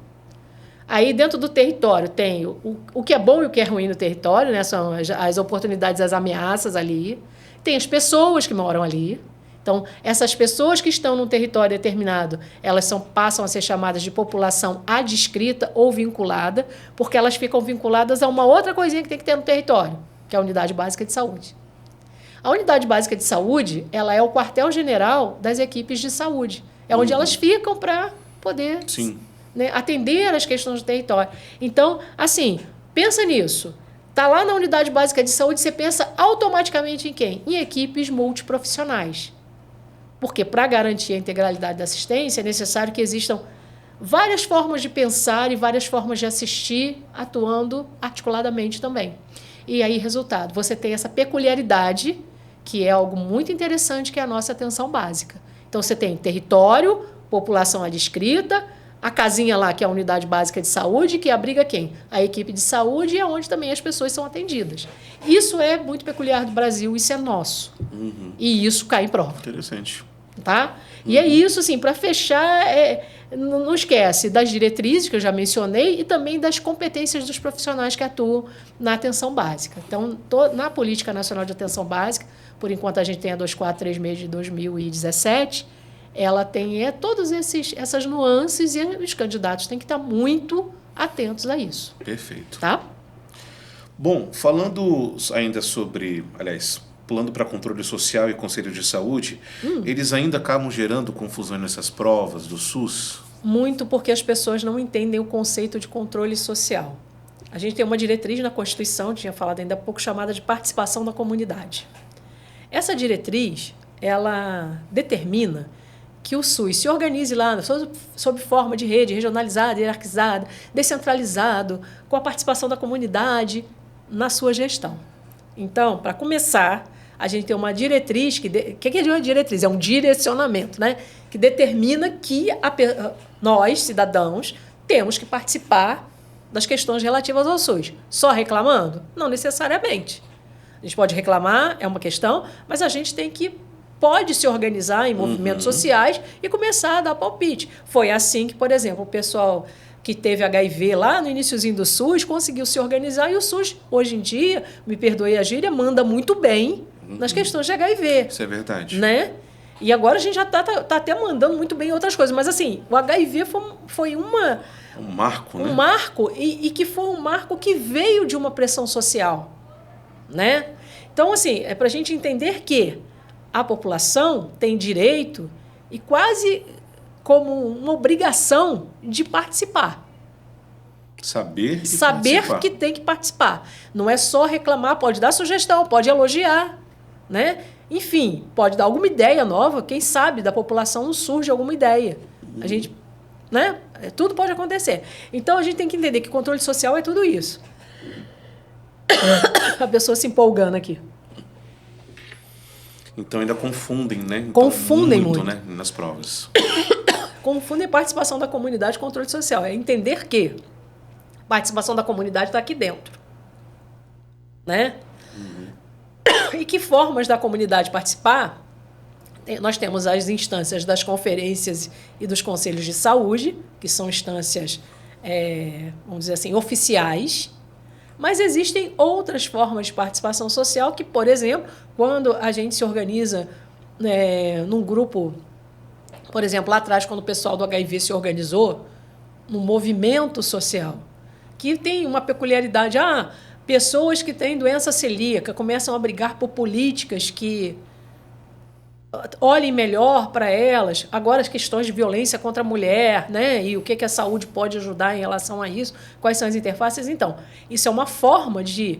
Aí, dentro do território, tem o que é bom e o que é ruim no território, né? São as oportunidades, as ameaças ali. Tem as pessoas que moram ali. Então, essas pessoas que estão num território determinado, elas passam a ser chamadas de população adscrita ou vinculada, porque elas ficam vinculadas a uma outra coisinha que tem que ter no território, que é a Unidade Básica de Saúde. A Unidade Básica de Saúde, ela é o quartel-general das equipes de saúde. É onde elas ficam para poder... Sim. Né, atender as questões do território. Então, assim, pensa nisso. Está lá na Unidade Básica de Saúde, você pensa automaticamente em quem? Em equipes multiprofissionais. Porque, para garantir a integralidade da assistência, é necessário que existam várias formas de pensar e várias formas de assistir, atuando articuladamente também. E aí, resultado, você tem essa peculiaridade, que é algo muito interessante, que é a nossa atenção básica. Então, você tem território, população adscrita, a casinha lá, que é a Unidade Básica de Saúde, que abriga quem? A equipe de saúde, e é onde também as pessoas são atendidas. Isso é muito peculiar do Brasil, isso é nosso. E isso cai em prova. Interessante. Tá? E é isso, assim, para fechar, não esquece das diretrizes que eu já mencionei e também das competências dos profissionais que atuam na atenção básica. Então, na Política Nacional de Atenção Básica, por enquanto a gente tem a 24336 de 2017, ela tem todas essas nuances e os candidatos têm que estar muito atentos a isso. Perfeito. Tá? Bom, falando ainda sobre, aliás, plano para controle social e conselho de saúde, eles ainda acabam gerando confusão nessas provas do SUS? Muito, porque as pessoas não entendem o conceito de controle social. A gente tem uma diretriz na Constituição, tinha falado ainda há pouco, chamada de participação da comunidade. Essa diretriz, ela determina que o SUS se organize lá sob forma de rede regionalizada, hierarquizada, descentralizado, com a participação da comunidade na sua gestão. Então, para começar, a gente tem uma diretriz, o que é uma diretriz? É um direcionamento, né? Que determina que nós, cidadãos, temos que participar das questões relativas ao SUS. Só reclamando? Não necessariamente. A gente pode reclamar, é uma questão, mas a gente pode se organizar em movimentos sociais e começar a dar palpite. Foi assim que, por exemplo, o pessoal que teve HIV lá no iniciozinho do SUS conseguiu se organizar, e o SUS, hoje em dia, me perdoe a gíria, manda muito bem nas questões de HIV. Isso é verdade. Né? E agora a gente já tá até mandando muito bem em outras coisas. Mas, assim, o HIV foi um marco, né? Um marco, e que foi um marco que veio de uma pressão social. Né? Então, assim, é para a gente entender que a população tem direito e quase como uma obrigação de participar. Saber que tem que participar. Não é só reclamar, pode dar sugestão, pode elogiar, né? Enfim, pode dar alguma ideia nova, quem sabe da população surge alguma ideia. A gente, né? Tudo pode acontecer. Então a gente tem que entender que controle social é tudo isso. A pessoa se empolgando aqui. Então ainda confundem, né? Então, confundem muito, né? Nas provas. Confundem participação da comunidade e controle social. É entender que a participação da comunidade está aqui dentro. Né? E que formas da comunidade participar? Nós temos as instâncias das conferências e dos conselhos de saúde, que são instâncias, vamos dizer assim, oficiais. Mas existem outras formas de participação social que, por exemplo, quando a gente se organiza num grupo, por exemplo, lá atrás, quando o pessoal do HIV se organizou, num movimento social, que tem uma peculiaridade. Pessoas que têm doença celíaca começam a brigar por políticas que olhem melhor para elas. Agora, as questões de violência contra a mulher, né? E o que a saúde pode ajudar em relação a isso, quais são as interfaces. Então, isso é uma forma de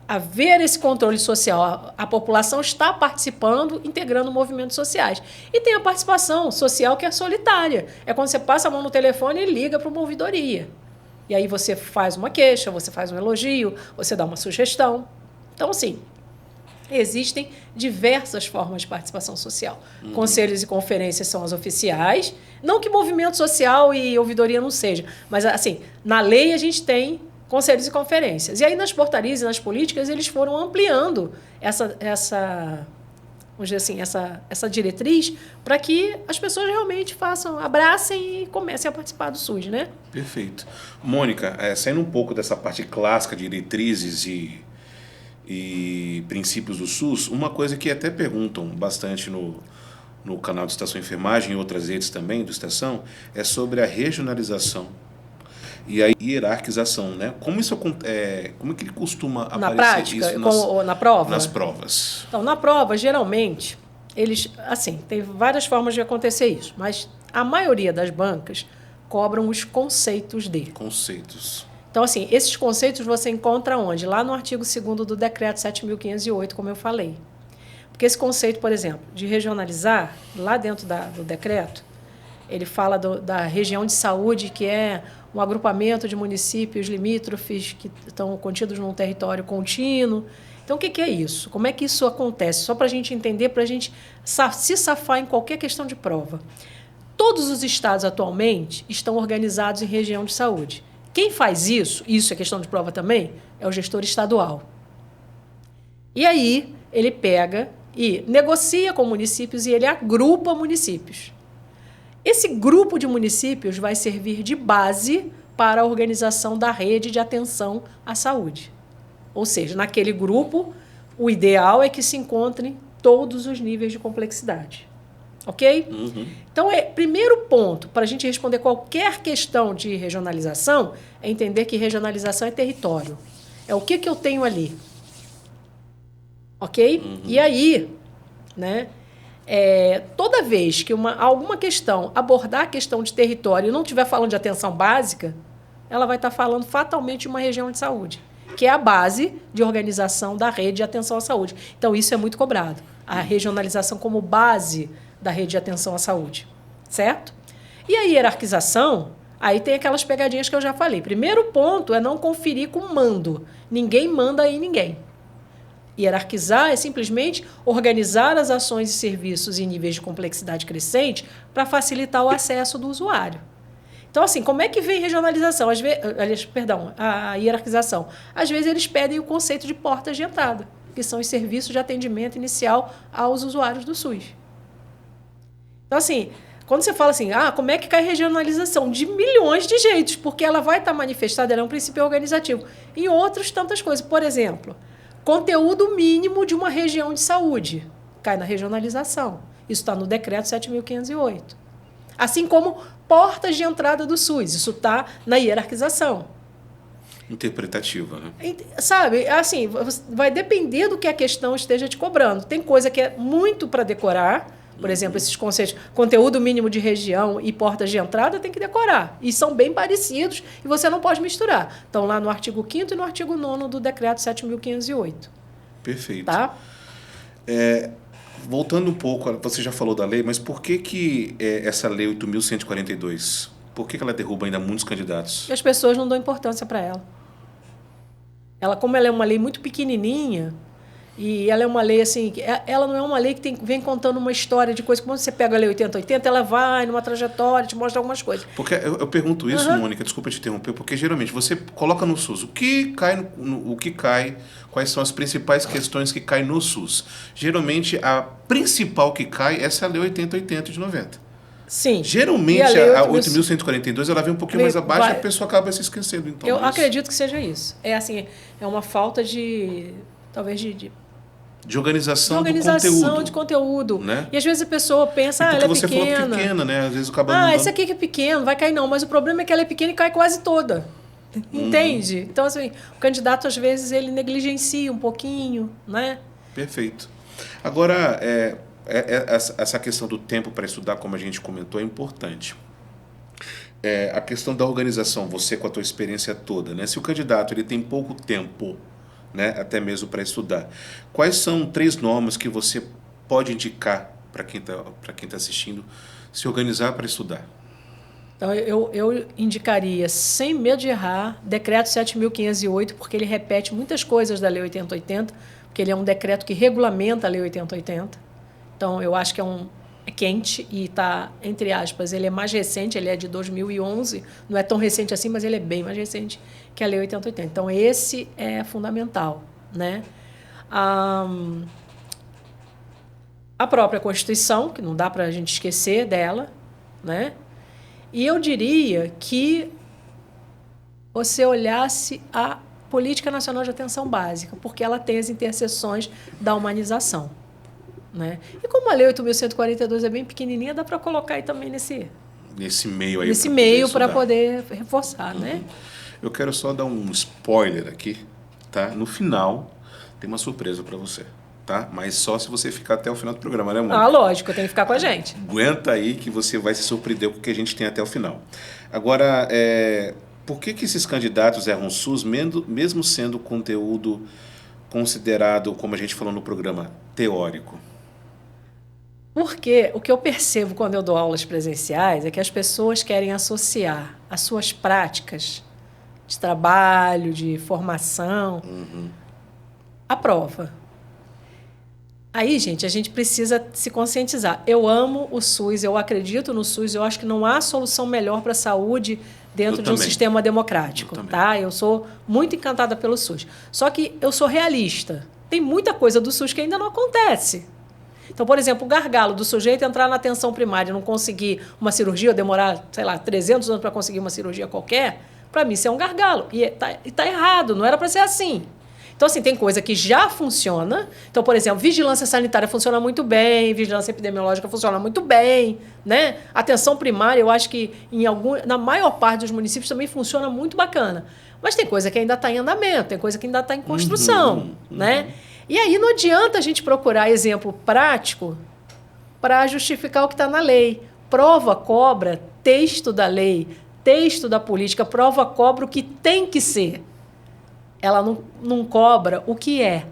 haver esse controle social. A população está participando, integrando movimentos sociais. E tem a participação social que é solitária. É quando você passa a mão no telefone e liga para uma ouvidoria. E aí você faz uma queixa, você faz um elogio, você dá uma sugestão. Então, assim, existem diversas formas de participação social. Conselhos e conferências são as oficiais. Não que movimento social e ouvidoria não seja, mas, assim, na lei a gente tem conselhos e conferências. E aí, nas portarias e nas políticas, eles foram ampliando vamos dizer assim, essa diretriz para que as pessoas realmente abracem e comecem a participar do SUS, né? Perfeito. Mônica, saindo um pouco dessa parte clássica de diretrizes e princípios do SUS, uma coisa que até perguntam bastante no canal do Estação Enfermagem e outras redes também do Estação, é sobre a regionalização e a hierarquização, né? Como isso como é que ele costuma aparecer? Na prática, isso na prova? Nas provas. Então, na prova, geralmente, tem várias formas de acontecer isso, mas a maioria das bancas cobram os conceitos de. Conceitos. Então, assim, esses conceitos você encontra onde? Lá no artigo 2º do Decreto 7.508, como eu falei. Porque esse conceito, por exemplo, de regionalizar, lá dentro do decreto, ele fala da região de saúde, que é um agrupamento de municípios limítrofes que estão contidos num território contínuo. Então, o que é isso? Como é que isso acontece? Só para a gente entender, para a gente se safar em qualquer questão de prova. Todos os estados, atualmente, estão organizados em região de saúde. Quem faz isso é questão de prova também, é o gestor estadual. E aí, ele pega e negocia com municípios e ele agrupa municípios. Esse grupo de municípios vai servir de base para a organização da rede de atenção à saúde. Ou seja, naquele grupo, o ideal é que se encontrem todos os níveis de complexidade. Ok? Então, primeiro ponto para a gente responder qualquer questão de regionalização é entender que regionalização é território. É o que eu tenho ali. Ok? E aí, né? Toda vez que alguma questão abordar a questão de território e não estiver falando de atenção básica, ela vai estar falando fatalmente de uma região de saúde, que é a base de organização da rede de atenção à saúde. Então, isso é muito cobrado. A regionalização como base da rede de atenção à saúde, certo? E a hierarquização, aí tem aquelas pegadinhas que eu já falei. Primeiro ponto é não conferir com mando. Ninguém manda em ninguém. Hierarquizar é simplesmente organizar as ações e serviços em níveis de complexidade crescente para facilitar o acesso do usuário. Então, assim, como é que vem regionalização? A hierarquização. Às vezes eles pedem o conceito de portas de entrada, que são os serviços de atendimento inicial aos usuários do SUS. Então, assim, quando você fala assim, como é que cai regionalização? De milhões de jeitos, porque ela vai estar manifestada, ela é um princípio organizativo. Em outras tantas coisas. Por exemplo, conteúdo mínimo de uma região de saúde cai na regionalização. Isso está no decreto 7.508. Assim como portas de entrada do SUS. Isso está na hierarquização. Interpretativa, né? Sabe, assim, vai depender do que a questão esteja te cobrando. Tem coisa que é muito para decorar. Por exemplo, esses conceitos, conteúdo mínimo de região e portas de entrada, tem que decorar. E são bem parecidos e você não pode misturar. Estão lá no artigo 5º e no artigo 9º do decreto 7.508. Perfeito. Tá? Voltando um pouco, você já falou da lei, mas por que essa lei 8.142, por que ela derruba ainda muitos candidatos? E as pessoas não dão importância para ela. Como ela é uma lei muito pequenininha, e ela é uma lei assim, ela não é uma lei que vem contando uma história de coisa. Quando você pega a lei 8080, ela vai numa trajetória, te mostra algumas coisas. Porque eu pergunto isso, Mônica, desculpa te interromper, porque geralmente você coloca no SUS o que cai, quais são as principais questões que caem no SUS. Geralmente a principal que cai é essa lei 8080 de 90. Sim. Geralmente a 8.142 ela vem um pouquinho mais abaixo e a pessoa acaba se esquecendo. Então, eu acredito que seja isso. É assim, é uma falta de organização do de conteúdo. Né? E às vezes a pessoa pensa, ela é pequena. Você falou que é pequena, né? Às vezes acaba esse aqui que é pequeno, vai cair não. Mas o problema é que ela é pequena e cai quase toda. Entende? Então, assim, o candidato, às vezes, ele negligencia um pouquinho, né? Perfeito. Agora, essa questão do tempo para estudar, como a gente comentou, é importante. A questão da organização, você com a tua experiência toda, né? Se o candidato ele tem pouco tempo, né, até mesmo para estudar, quais são 3 normas que você pode indicar para quem tá assistindo se organizar para estudar? Então, eu indicaria, sem medo de errar, decreto 7.508, porque ele repete muitas coisas da lei 8080, porque ele é um decreto que regulamenta a lei 8080. Então, eu acho que é quente e está, entre aspas, ele é mais recente, ele é de 2011, não é tão recente assim, mas ele é bem mais recente que a lei 8080. Então, esse é fundamental, né? A própria Constituição, que não dá para a gente esquecer dela, né? E eu diria que você olhasse a Política Nacional de Atenção Básica, porque ela tem as interseções da humanização, né? E como a Lei 8.142 é bem pequenininha, dá para colocar aí também nesse meio aí. Nesse meio para poder reforçar, né? Eu quero só dar um spoiler aqui, tá? No final tem uma surpresa para você, tá? Mas só se você ficar até o final do programa, né, Mônica? Lógico, tem que ficar com a gente. Aguenta aí que você vai se surpreender com o que a gente tem até o final. Agora, por que esses candidatos erram SUS, mesmo sendo conteúdo considerado, como a gente falou no programa, teórico? Porque o que eu percebo quando eu dou aulas presenciais é que as pessoas querem associar as suas práticas de trabalho, de formação, à prova. Aí, gente, a gente precisa se conscientizar. Eu amo o SUS, eu acredito no SUS, eu acho que não há solução melhor para a saúde dentro de um sistema democrático, tá? Eu sou muito encantada pelo SUS. Só que eu sou realista. Tem muita coisa do SUS que ainda não acontece. Então, por exemplo, o gargalo do sujeito entrar na atenção primária e não conseguir uma cirurgia, ou demorar, 300 anos para conseguir uma cirurgia qualquer, para mim isso é um gargalo. E tá errado, não era para ser assim. Então, assim, tem coisa que já funciona. Então, por exemplo, vigilância sanitária funciona muito bem, vigilância epidemiológica funciona muito bem, né? Atenção primária, eu acho que na maior parte dos municípios também funciona muito bacana. Mas tem coisa que ainda está em andamento, tem coisa que ainda está em construção, né? E aí não adianta a gente procurar exemplo prático para justificar o que está na lei. Prova cobra texto da lei, texto da política, prova cobra o que tem que ser. Ela não cobra o que é.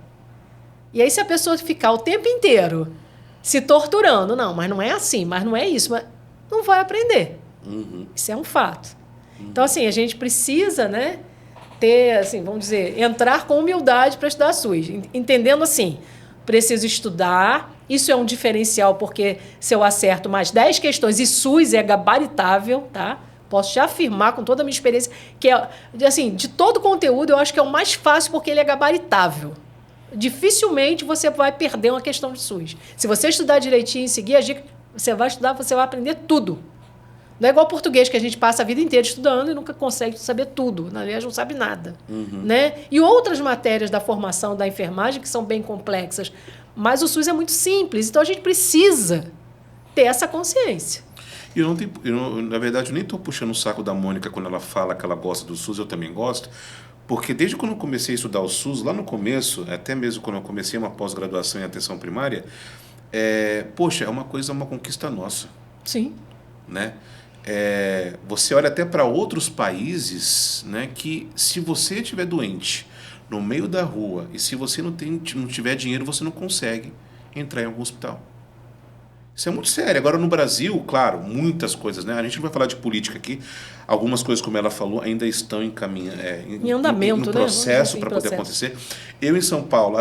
E aí, se a pessoa ficar o tempo inteiro se torturando. Não, mas não é assim, mas não é isso. Mas não vai aprender. Uhum. Isso é um fato. Então, assim, a gente precisa, né, ter, assim, vamos dizer, entrar com humildade para estudar SUS. Entendendo assim, preciso estudar, isso é um diferencial, porque se eu acerto mais 10 questões, e SUS é gabaritável, tá? Posso te afirmar com toda a minha experiência que, assim, de todo o conteúdo, eu acho que é o mais fácil porque ele é gabaritável. Dificilmente você vai perder uma questão de SUS. Se você estudar direitinho e seguir as dicas, você vai estudar, você vai aprender tudo. Não é igual português, que a gente passa a vida inteira estudando e nunca consegue saber tudo. Na verdade, não sabe nada. Uhum. Né? E outras matérias da formação da enfermagem que são bem complexas. Mas o SUS é muito simples, então a gente precisa ter essa consciência. Na verdade, eu nem estou puxando o saco da Mônica quando ela fala que ela gosta do SUS, eu também gosto, porque desde quando eu comecei a estudar o SUS, lá no começo, até mesmo quando eu comecei uma pós-graduação em atenção primária, poxa, é uma conquista nossa. Sim. Né? Você olha até para outros países, né, que se você estiver doente no meio da rua e se você não tiver dinheiro, você não consegue entrar em algum hospital. Isso é muito sério. Agora, no Brasil, claro, muitas coisas, né? A gente não vai falar de política aqui. Algumas coisas, como ela falou, ainda estão em andamento, no processo para poder acontecer. Eu, em São Paulo,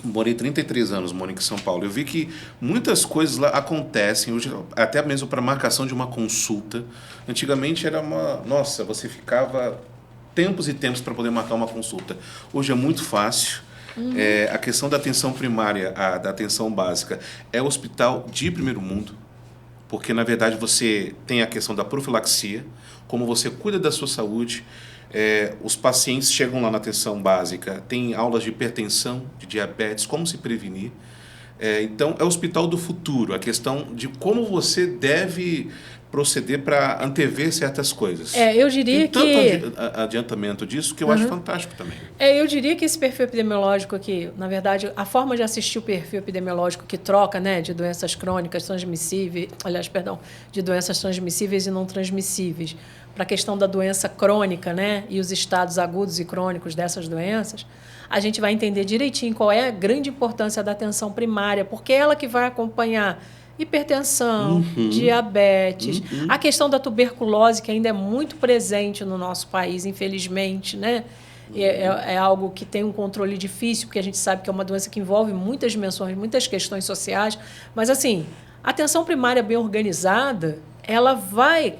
morei 33 anos, Mônica, em São Paulo. Eu vi que muitas coisas lá acontecem, hoje, até mesmo para marcação de uma consulta. Antigamente era nossa, você ficava tempos e tempos para poder marcar uma consulta. Hoje é muito fácil. Uhum. A questão da atenção primária, da atenção básica, é hospital de primeiro mundo, porque, na verdade, você tem a questão da profilaxia, como você cuida da sua saúde. Os pacientes chegam lá na atenção básica, tem aulas de hipertensão, de diabetes, como se prevenir. Então, é o hospital do futuro, a questão de como você deve proceder para antever certas coisas. Eu diria tem tanto adiantamento disso que eu acho fantástico também. Eu diria que esse perfil epidemiológico aqui, na verdade, a forma de assistir o perfil epidemiológico que troca, né, de doenças crônicas transmissíveis, de doenças transmissíveis e não transmissíveis, para a questão da doença crônica, né, e os estados agudos e crônicos dessas doenças, a gente vai entender direitinho qual é a grande importância da atenção primária, porque é ela que vai acompanhar hipertensão, diabetes, a questão da tuberculose, que ainda é muito presente no nosso país, infelizmente, né? É algo que tem um controle difícil, porque a gente sabe que é uma doença que envolve muitas dimensões, muitas questões sociais. Mas, assim, a atenção primária bem organizada, ela vai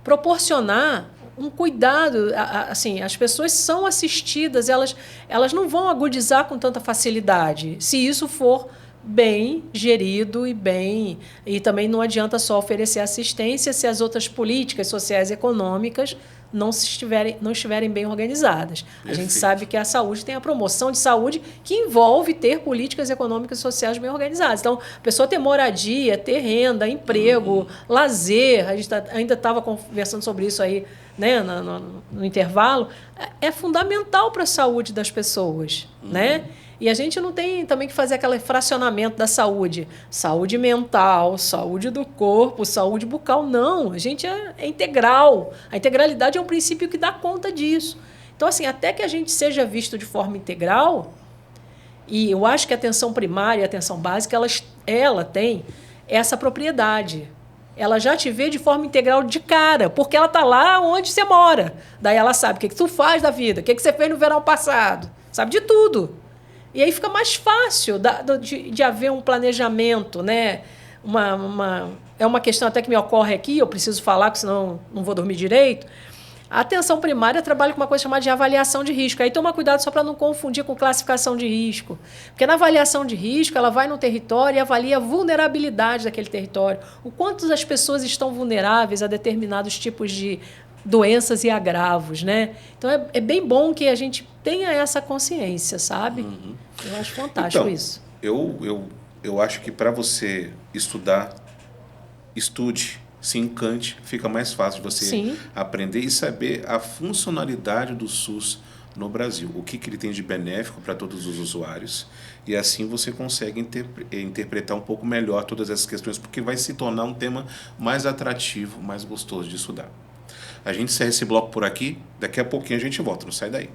proporcionar um cuidado. Assim, as pessoas são assistidas, elas não vão agudizar com tanta facilidade, se isso for bem gerido e também não adianta só oferecer assistência se as outras políticas sociais e econômicas não estiverem bem organizadas. Perfeito. A gente sabe que a saúde tem a promoção de saúde que envolve ter políticas econômicas e sociais bem organizadas. Então, a pessoa ter moradia, ter renda, emprego, lazer, a gente ainda estava conversando sobre isso aí, né, no intervalo, é fundamental para a saúde das pessoas, né? E a gente não tem também que fazer aquele fracionamento da saúde. Saúde mental, saúde do corpo, saúde bucal. Não, a gente é integral. A integralidade é um princípio que dá conta disso. Então, assim, até que a gente seja visto de forma integral, e eu acho que a atenção primária e a atenção básica, ela tem essa propriedade. Ela já te vê de forma integral de cara, porque ela está lá onde você mora. Daí ela sabe o que tu faz da vida, o que você fez no verão passado. Sabe de tudo. E aí fica mais fácil de haver um planejamento, né? É uma questão até que me ocorre aqui, eu preciso falar, porque senão não vou dormir direito. A atenção primária trabalha com uma coisa chamada de avaliação de risco. Aí toma cuidado só para não confundir com classificação de risco. Porque na avaliação de risco, ela vai no território e avalia a vulnerabilidade daquele território. O quanto as pessoas estão vulneráveis a determinados tipos de doenças e agravos, né? Então, é bem bom que a gente tenha essa consciência, sabe? Eu acho fantástico isso. Eu acho que para você estudar, estude, se encante, fica mais fácil de você aprender e saber a funcionalidade do SUS no Brasil, o que ele tem de benéfico para todos os usuários, e assim você consegue interpretar um pouco melhor todas essas questões, porque vai se tornar um tema mais atrativo, mais gostoso de estudar. A gente encerra esse bloco por aqui, daqui a pouquinho a gente volta, não sai daí.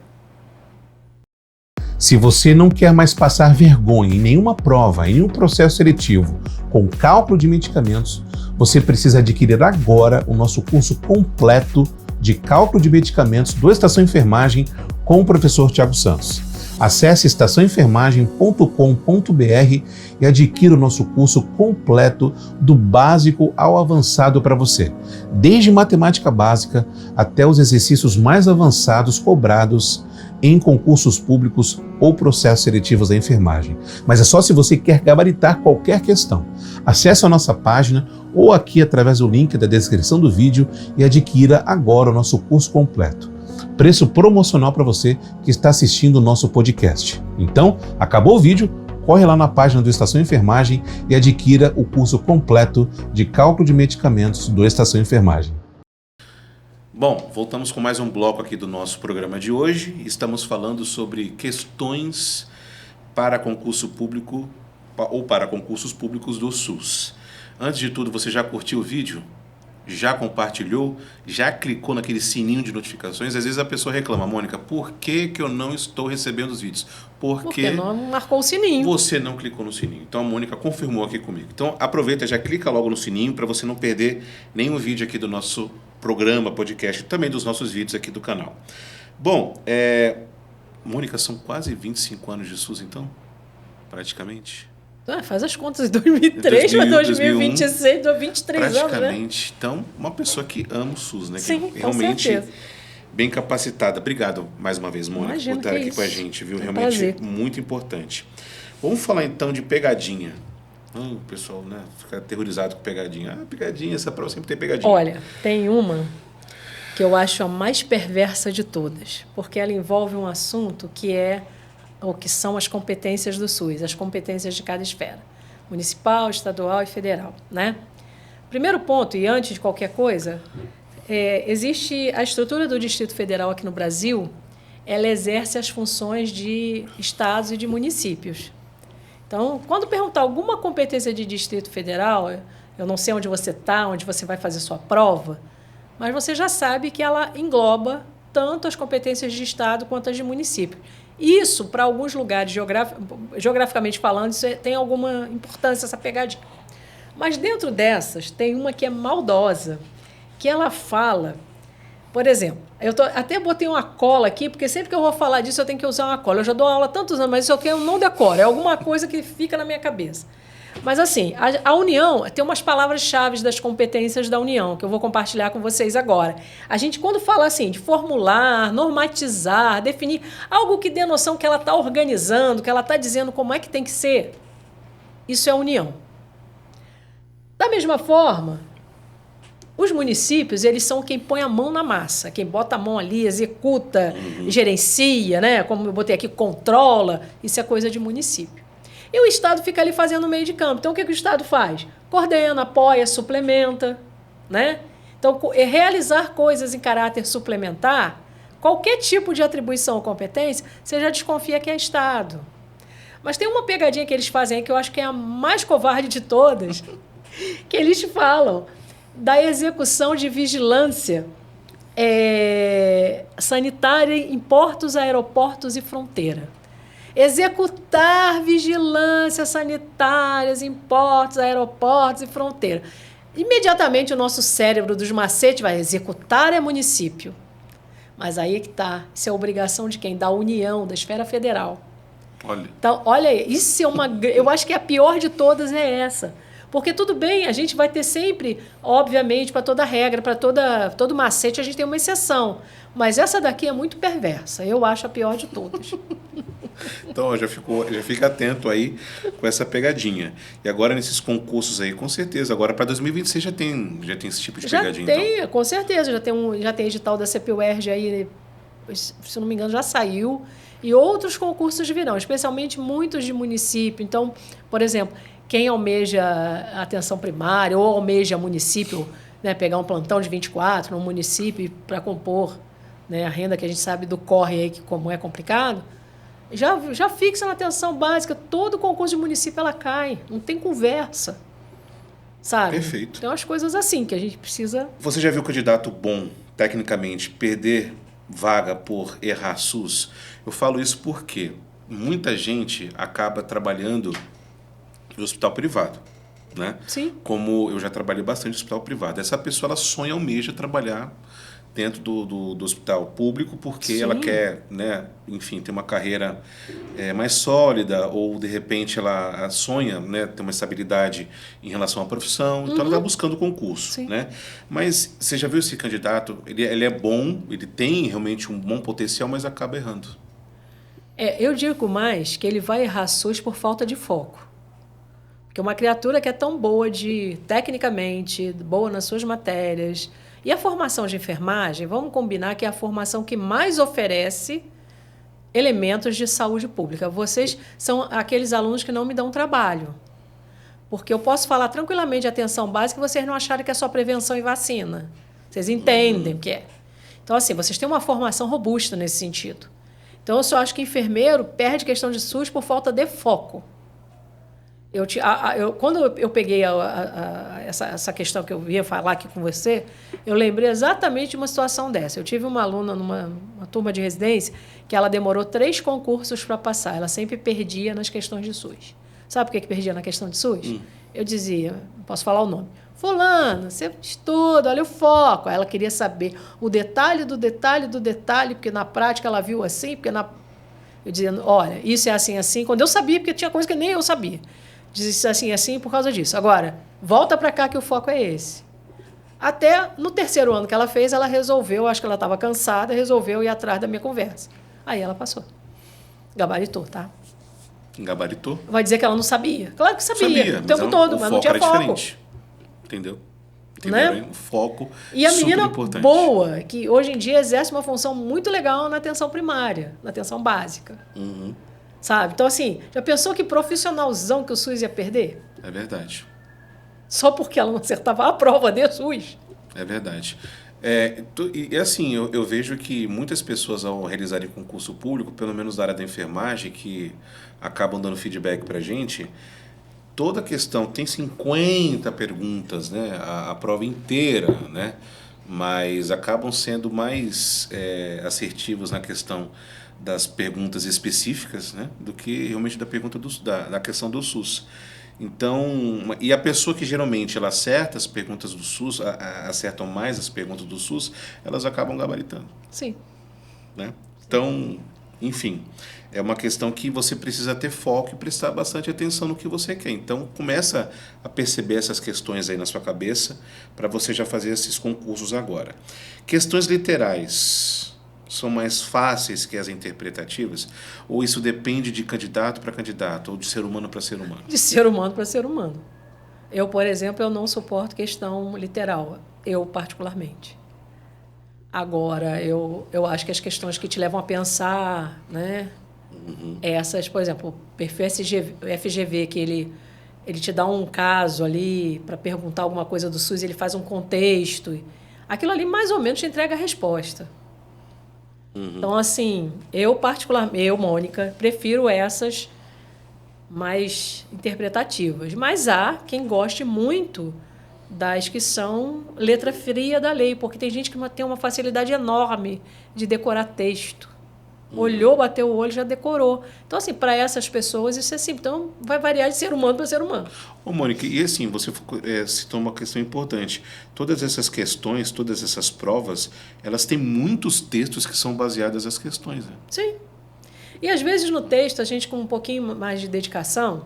Se você não quer mais passar vergonha em nenhuma prova, em nenhum processo seletivo com cálculo de medicamentos, você precisa adquirir agora o nosso curso completo de cálculo de medicamentos do Estação Enfermagem com o professor Thiago Santos. Acesse estaçãoenfermagem.com.br e adquira o nosso curso completo do básico ao avançado para você, desde matemática básica até os exercícios mais avançados cobrados em concursos públicos ou processos seletivos da enfermagem. Mas é só se você quer gabaritar qualquer questão. Acesse a nossa página ou aqui através do link da descrição do vídeo e adquira agora o nosso curso completo. Preço promocional para você que está assistindo o nosso podcast. Então, acabou o vídeo? Corre lá na página do Estação Enfermagem e adquira o curso completo de cálculo de medicamentos do Estação Enfermagem. Bom, voltamos com mais um bloco aqui do nosso programa de hoje. Estamos falando sobre questões para concurso público ou para concursos públicos do SUS. Antes de tudo, você já curtiu o vídeo? Já compartilhou? Já clicou naquele sininho de notificações? Às vezes a pessoa reclama, Mônica, por que eu não estou recebendo os vídeos? Porque não marcou o sininho. Você não clicou no sininho. Então a Mônica confirmou aqui comigo. Então aproveita, já clica logo no sininho para você não perder nenhum vídeo aqui do nosso programa, podcast, também dos nossos vídeos aqui do canal. Bom, Mônica, são quase 25 anos de SUS então? Praticamente. Faz as contas, de 2003 para 2026, 23 anos, né? Praticamente. Então, uma pessoa que ama o SUS, né? Sim, que realmente com certeza. Bem capacitada. Obrigado mais uma vez, Mônica, por estar aqui com a gente, viu? Realmente prazer. Muito importante. Vamos falar então de pegadinha. O pessoal, né, fica aterrorizado com pegadinha. Pegadinha, essa prova sempre tem pegadinha. Olha, tem uma que eu acho a mais perversa de todas, porque ela envolve um assunto que é o que são as competências do SUS, as competências de cada esfera, municipal, estadual e federal, né? Primeiro ponto, e antes de qualquer coisa, existe a estrutura do Distrito Federal aqui no Brasil, ela exerce as funções de estados e de municípios. Então, quando perguntar alguma competência de Distrito Federal, eu não sei onde você está, onde você vai fazer sua prova, mas você já sabe que ela engloba tanto as competências de estado quanto as de município. Isso, para alguns lugares, geograficamente falando, isso tem alguma importância, essa pegadinha. Mas dentro dessas, tem uma que é maldosa, que ela fala... Por exemplo, até botei uma cola aqui, porque sempre que eu vou falar disso, eu tenho que usar uma cola. Eu já dou aula há tantos anos, mas isso aqui eu não decoro. É alguma coisa que fica na minha cabeça. Mas, assim, a União tem umas palavras-chave das competências da União, que eu vou compartilhar com vocês agora. A gente, quando fala assim de formular, normatizar, definir, algo que dê noção que ela está organizando, que ela está dizendo como é que tem que ser, isso é a União. Da mesma forma, os municípios, eles são quem põe a mão na massa, quem bota a mão ali, executa, gerencia, né? Como eu botei aqui, controla, isso é coisa de município. E o Estado fica ali fazendo o meio de campo. Então, o que o Estado faz? Coordena, apoia, suplementa, né? Então, realizar coisas em caráter suplementar, qualquer tipo de atribuição ou competência, você já desconfia que é Estado. Mas tem uma pegadinha que eles fazem aí, que eu acho que é a mais covarde de todas, que eles falam da execução de vigilância sanitária em portos, aeroportos e fronteira. Executar vigilância sanitárias em portos, aeroportos e fronteira. Imediatamente o nosso cérebro dos macetes vai executar é município. Mas aí é que está. Isso é obrigação de quem? Da União, da esfera federal. Olha. Então, olha aí, isso é uma... Eu acho que a pior de todas é essa. Porque tudo bem, a gente vai ter sempre, obviamente, para toda regra, para todo macete, a gente tem uma exceção. Mas essa daqui é muito perversa. Eu acho a pior de todas. Então, já fica atento aí com essa pegadinha. E agora, nesses concursos aí, com certeza, agora para 2026 já tem esse tipo de pegadinha. Já tem, então. Com certeza. Já tem edital da CPUERJ aí, se não me engano, já saiu. E outros concursos virão, especialmente muitos de município. Então, por exemplo, quem almeja atenção primária ou almeja município, né, pegar um plantão de 24 no município para compor, né, a renda que a gente sabe do corre aí, que como é complicado, já fixa na atenção básica. Todo concurso de município ela cai, não tem conversa, sabe? Perfeito. Tem umas coisas assim que a gente precisa... Você já viu candidato bom, tecnicamente, perder vaga por errar SUS? Eu falo isso porque muita gente acaba trabalhando no hospital privado, né? Sim. Como eu já trabalhei bastante no hospital privado. Essa pessoa, ela sonha, almeja trabalhar dentro do hospital público porque Sim. ela quer, né, enfim, ter uma carreira mais sólida, ou de repente ela sonha, né, ter uma estabilidade em relação à profissão, então ela está buscando concurso. Sim. Né? Mas você já viu esse candidato? Ele é bom, ele tem realmente um bom potencial, mas acaba errando. Eu digo mais que ele vai errar SUS por falta de foco. Porque uma criatura que é tão boa tecnicamente, boa nas suas matérias. E a formação de enfermagem, vamos combinar que é a formação que mais oferece elementos de saúde pública. Vocês são aqueles alunos que não me dão trabalho. Porque eu posso falar tranquilamente de atenção básica e vocês não acharem que é só prevenção e vacina. Vocês entendem o que é. Então, assim, vocês têm uma formação robusta nesse sentido. Então, eu só acho que enfermeiro perde questão de SUS por falta de foco. Quando eu peguei essa questão que eu ia falar aqui com você, eu lembrei exatamente de uma situação dessa. Eu tive uma aluna numa turma de residência que ela demorou 3 concursos para passar. Ela sempre perdia nas questões de SUS. Sabe por que perdia na questão de SUS? Eu dizia, não posso falar o nome, fulana, você estuda, olha o foco. Aí ela queria saber o detalhe do detalhe do detalhe, porque na prática ela viu assim, eu dizia, olha, isso é assim, assim. Quando eu sabia, porque tinha coisa que nem eu sabia. Dizia assim, assim, por causa disso. Agora, volta para cá que o foco é esse. Até no 3º ano que ela fez, ela resolveu, acho que ela estava cansada, resolveu ir atrás da minha conversa. Aí ela passou. Gabaritou, tá? Gabaritou? Vai dizer que ela não sabia. Claro que sabia o tempo todo, mas não tinha foco. Diferente. Entendeu? Né? O foco e a menina importante. Boa, que hoje em dia exerce uma função muito legal na atenção primária, na atenção básica. Sabe? Então, assim, já pensou que profissionalzão que o SUS ia perder? É verdade. Só porque ela não acertava a prova de SUS. É verdade. E assim, eu vejo que muitas pessoas, ao realizarem concurso público, pelo menos da área da enfermagem, que acabam dando feedback para a gente, toda a questão tem 50 perguntas, né? A prova inteira, né? Mas acabam sendo mais assertivos na questão das perguntas específicas, né? Do que realmente da pergunta da questão do SUS. Então, e a pessoa que geralmente ela acerta as perguntas do SUS, acertam mais as perguntas do SUS, elas acabam gabaritando. Sim. Né? Então, enfim, é uma questão que você precisa ter foco e prestar bastante atenção no que você quer. Então, começa a perceber essas questões aí na sua cabeça para você já fazer esses concursos agora. Questões literais são mais fáceis que as interpretativas? Ou isso depende de candidato para candidato, ou de ser humano para ser humano? De ser humano para ser humano. Eu, por exemplo, eu não suporto questão literal, eu particularmente. Agora, eu acho que as questões que te levam a pensar, né? Essas, por exemplo, o perfil FGV, que ele te dá um caso ali para perguntar alguma coisa do SUS, ele faz um contexto. Aquilo ali, mais ou menos, te entrega a resposta. Então, assim, eu, Mônica, prefiro essas mais interpretativas. Mas há quem goste muito das que são letra fria da lei, porque tem gente que tem uma facilidade enorme de decorar texto. Olhou, bateu o olho, já decorou. Então, assim, para essas pessoas, isso é simples. Então, vai variar de ser humano para ser humano. Ô, Mônica, e assim, você citou uma questão importante. Todas essas questões, todas essas provas, elas têm muitos textos que são baseados nas questões, né? Sim. E, às vezes, no texto, a gente, com um pouquinho mais de dedicação,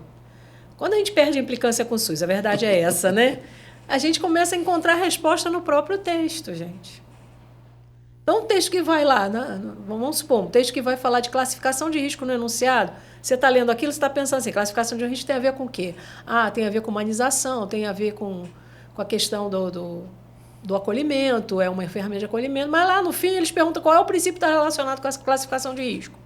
quando a gente perde a implicância com o SUS, a verdade é essa, né? A gente começa a encontrar a resposta no próprio texto, gente. Então, um texto que vai lá, vamos supor, um texto que vai falar de classificação de risco no enunciado, você está lendo aquilo, você está pensando assim, classificação de risco tem a ver com o quê? Tem a ver com humanização, tem a ver com a questão do acolhimento, é uma ferramenta de acolhimento, mas lá no fim eles perguntam qual é o princípio que está relacionado com essa classificação de risco.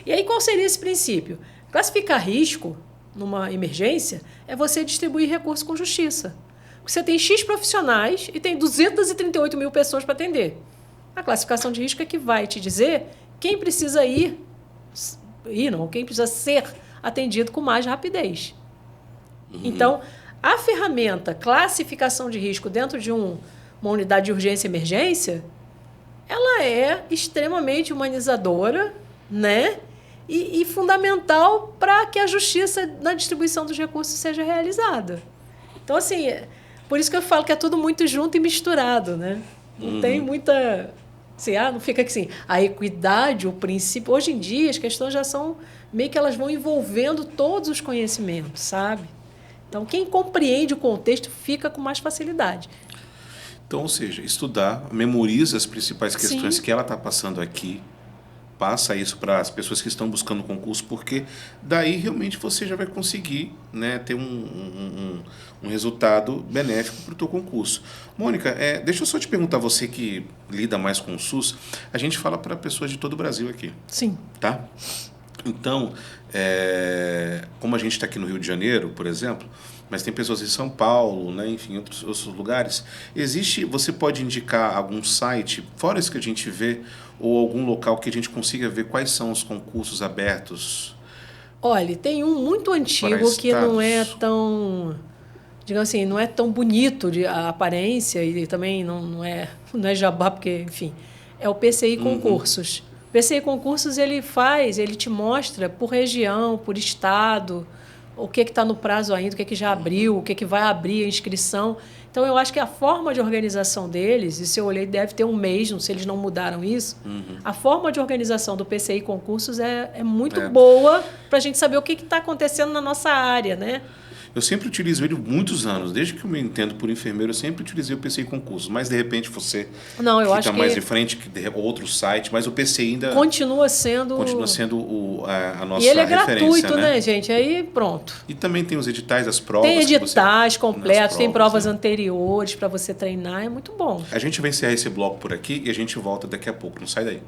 E aí, qual seria esse princípio? Classificar risco numa emergência é você distribuir recursos com justiça. Porque você tem X profissionais e tem 238 mil pessoas para atender. A classificação de risco é que vai te dizer quem precisa quem precisa ser atendido com mais rapidez. Então, a ferramenta classificação de risco dentro de uma unidade de urgência e emergência, ela é extremamente humanizadora, né? e fundamental para que a justiça na distribuição dos recursos seja realizada. Então, assim, por isso que eu falo que é tudo muito junto e misturado, né? Não tem muita... Assim, não fica assim, a equidade, o princípio... Hoje em dia, as questões já são... Meio que elas vão envolvendo todos os conhecimentos, sabe? Então, quem compreende o contexto fica com mais facilidade. Então, ou seja, estudar, memoriza as principais questões Sim. que ela está passando aqui, passa isso para as pessoas que estão buscando concurso, porque daí realmente você já vai conseguir, né, ter um resultado benéfico para o teu concurso. Mônica, deixa eu só te perguntar, você que lida mais com o SUS, a gente fala para pessoas de todo o Brasil aqui. Sim. Tá? Então, como a gente está aqui no Rio de Janeiro, por exemplo, mas tem pessoas em São Paulo, né, enfim, outros lugares, você pode indicar algum site, fora isso que a gente vê, ou algum local que a gente consiga ver quais são os concursos abertos? Olha, tem um muito antigo que não é tão, digamos assim, não é tão bonito a aparência e também não é jabá, porque, enfim, é o PCI Concursos. O PCI Concursos ele te mostra por região, por estado, o que está no prazo ainda, o que já abriu, o que vai abrir a inscrição. Então, eu acho que a forma de organização deles, e se eu olhei, deve ter um mês, não sei se eles não mudaram isso, a forma de organização do PCI Concursos é muito boa para a gente saber o que está acontecendo na nossa área, né? Eu sempre utilizo ele muitos anos, desde que eu me entendo por enfermeiro, eu sempre utilizei o PCI Concursos, mas de repente você acho mais de frente que outro site, mas o PCI ainda continua sendo a nossa referência. E ele é gratuito, né, gente? Aí pronto. E também tem os editais, as provas. Tem editais completos, tem provas né, anteriores para você treinar, é muito bom. A gente vai encerrar esse bloco por aqui e a gente volta daqui a pouco, não sai daí.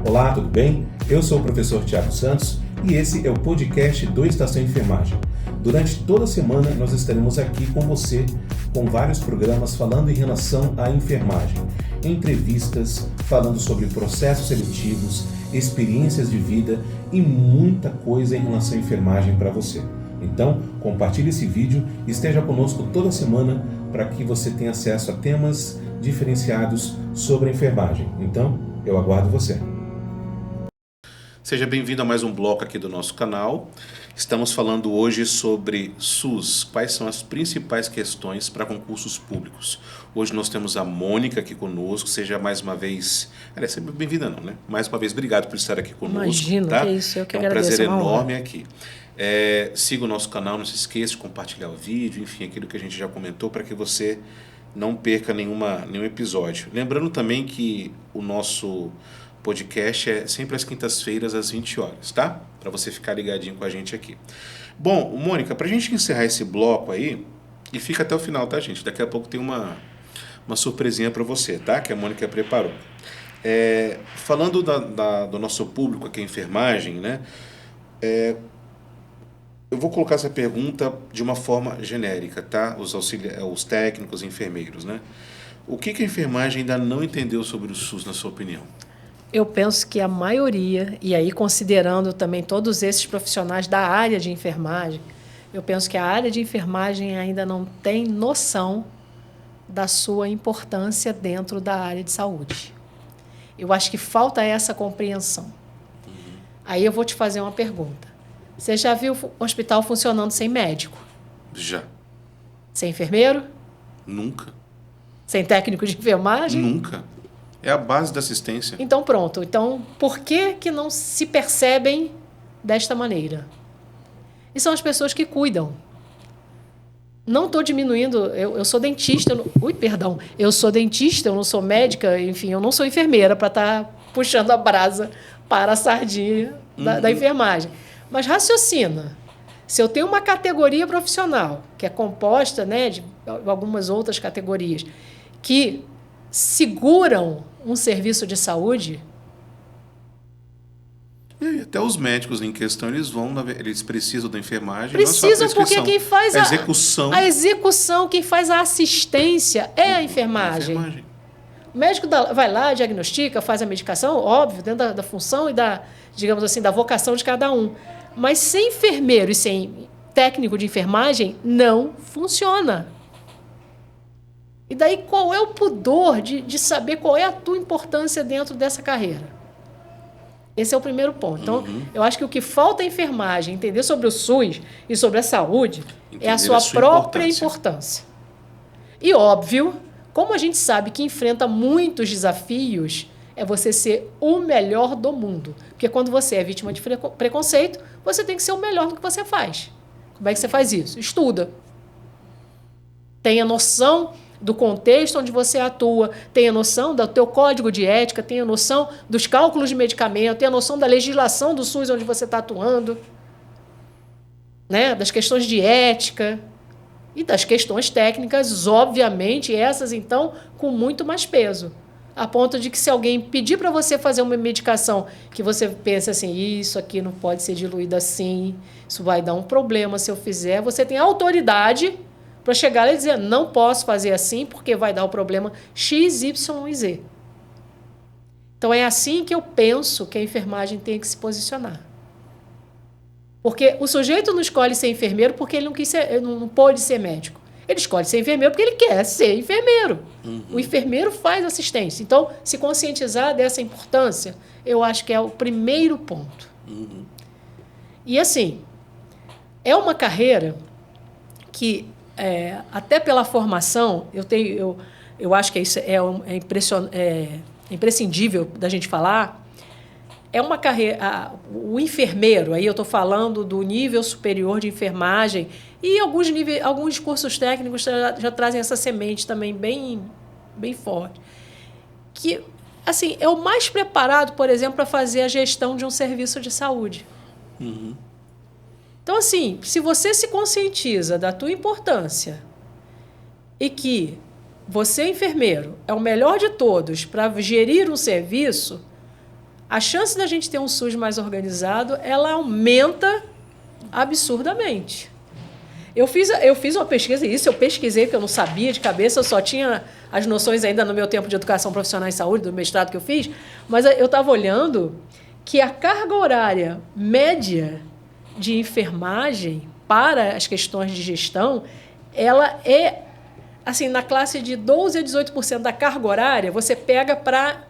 Olá, tudo bem? Eu sou o professor Tiago Santos e esse é o podcast do Estação Enfermagem. Durante toda a semana nós estaremos aqui com você com vários programas falando em relação à enfermagem, entrevistas, falando sobre processos seletivos, experiências de vida e muita coisa em relação à enfermagem para você. Então, compartilhe esse vídeo e esteja conosco toda semana para que você tenha acesso a temas diferenciados sobre a enfermagem. Então, eu aguardo você. Seja bem-vindo a mais um bloco aqui do nosso canal. Estamos falando hoje sobre SUS, quais são as principais questões para concursos públicos. Hoje nós temos a Mônica aqui conosco, seja mais uma vez... Seja bem-vinda não, né? Mais uma vez, obrigado por estar aqui conosco. Imagino, tá? que é isso, eu que agradeço. É um prazer enorme honra. aqui. Siga o nosso canal, não se esqueça de compartilhar o vídeo, enfim, aquilo que a gente já comentou, para que você não perca nenhum episódio. Lembrando também que o nosso podcast é sempre às quintas-feiras, às 20 horas, tá? Para você ficar ligadinho com a gente aqui. Bom, Mônica, para a gente encerrar esse bloco aí, e fica até o final, tá, gente? Daqui a pouco tem uma surpresinha para você, tá? Que a Mônica preparou. Falando do nosso público aqui, a enfermagem, né? Eu vou colocar essa pergunta de uma forma genérica, tá? Os técnicos, enfermeiros, né? O que a enfermagem ainda não entendeu sobre o SUS, na sua opinião? Eu penso que a maioria, e aí considerando também todos esses profissionais da área de enfermagem, eu penso que a área de enfermagem ainda não tem noção da sua importância dentro da área de saúde. Eu acho que falta essa compreensão. Aí eu vou te fazer uma pergunta. Você já viu o hospital funcionando sem médico? Já. Sem enfermeiro? Nunca. Sem técnico de enfermagem? Nunca. É a base da assistência. Então, pronto. Então, por que não se percebem desta maneira? E são as pessoas que cuidam. Não estou diminuindo, eu sou dentista. Eu sou dentista, eu não sou médica, enfim, eu não sou enfermeira para estar puxando a brasa para a sardinha da enfermagem. Mas raciocina. Se eu tenho uma categoria profissional, que é composta, né, de algumas outras categorias, que seguram um serviço de saúde. E até os médicos em questão, eles precisam da enfermagem. Precisam, porque quem faz a execução. A execução, quem faz a assistência é a enfermagem. O médico vai lá, diagnostica, faz a medicação, óbvio, dentro da função e digamos assim, da vocação de cada um. Mas sem enfermeiro e sem técnico de enfermagem, não funciona. E daí, qual é o pudor de saber qual é a tua importância dentro dessa carreira? Esse é o primeiro ponto. Então, eu acho que o que falta à enfermagem entender sobre o SUS e sobre a saúde é a sua própria importância. E, óbvio, como a gente sabe que enfrenta muitos desafios, é você ser o melhor do mundo. Porque quando você é vítima de preconceito, você tem que ser o melhor no que você faz. Como é que você faz isso? Estuda. Tenha noção do contexto onde você atua, tenha noção do teu código de ética, tenha noção dos cálculos de medicamento, tenha noção da legislação do SUS onde você está atuando, né? Das questões de ética e das questões técnicas, obviamente, essas, então, com muito mais peso. A ponto de que se alguém pedir para você fazer uma medicação que você pensa assim, isso aqui não pode ser diluído assim, isso vai dar um problema se eu fizer, você tem autoridade para chegar lá e dizer, não posso fazer assim porque vai dar o problema X, Y e Z. Então, é assim que eu penso que a enfermagem tem que se posicionar. Porque o sujeito não escolhe ser enfermeiro porque ele não pôde ser médico. Ele escolhe ser enfermeiro porque ele quer ser enfermeiro. O enfermeiro faz assistência. Então, se conscientizar dessa importância, eu acho que é o primeiro ponto. E, assim, é uma carreira que, até pela formação, eu acho que isso é imprescindível da gente falar, é uma carreira... O enfermeiro, aí eu estou falando do nível superior de enfermagem, e alguns cursos técnicos já trazem essa semente também bem, bem forte. Que, assim, é o mais preparado, por exemplo, para fazer a gestão de um serviço de saúde. Então, assim, se você se conscientiza da tua importância e que você, enfermeiro, é o melhor de todos para gerir um serviço, a chance da gente ter um SUS mais organizado, ela aumenta absurdamente. Eu fiz uma pesquisa, e isso eu pesquisei, porque eu não sabia de cabeça, eu só tinha as noções ainda no meu tempo de educação profissional em saúde, do mestrado que eu fiz, mas eu estava olhando que a carga horária média de enfermagem para as questões de gestão, das é, assim, na classe de 12% a 18% da carga horária, você pega para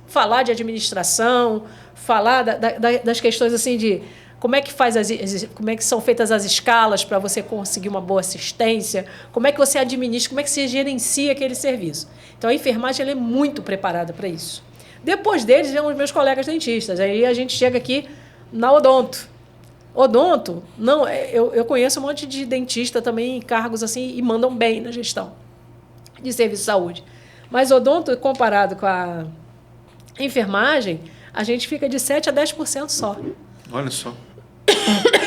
falar de administração, falar das questões assim de como é que como é que são feitas as escalas para você conseguir uma boa assistência, como é que você administra, como é que você gerencia aquele serviço. Então, a enfermagem ela é muito preparada para isso. Depois deles, vêm os meus colegas dentistas. Aí a gente chega aqui na odonto. Odonto, não, eu conheço um monte de dentista também em cargos assim e mandam bem na gestão de serviço de saúde. Mas odonto, comparado com a enfermagem, a gente fica de 7% a 10% só. Olha só.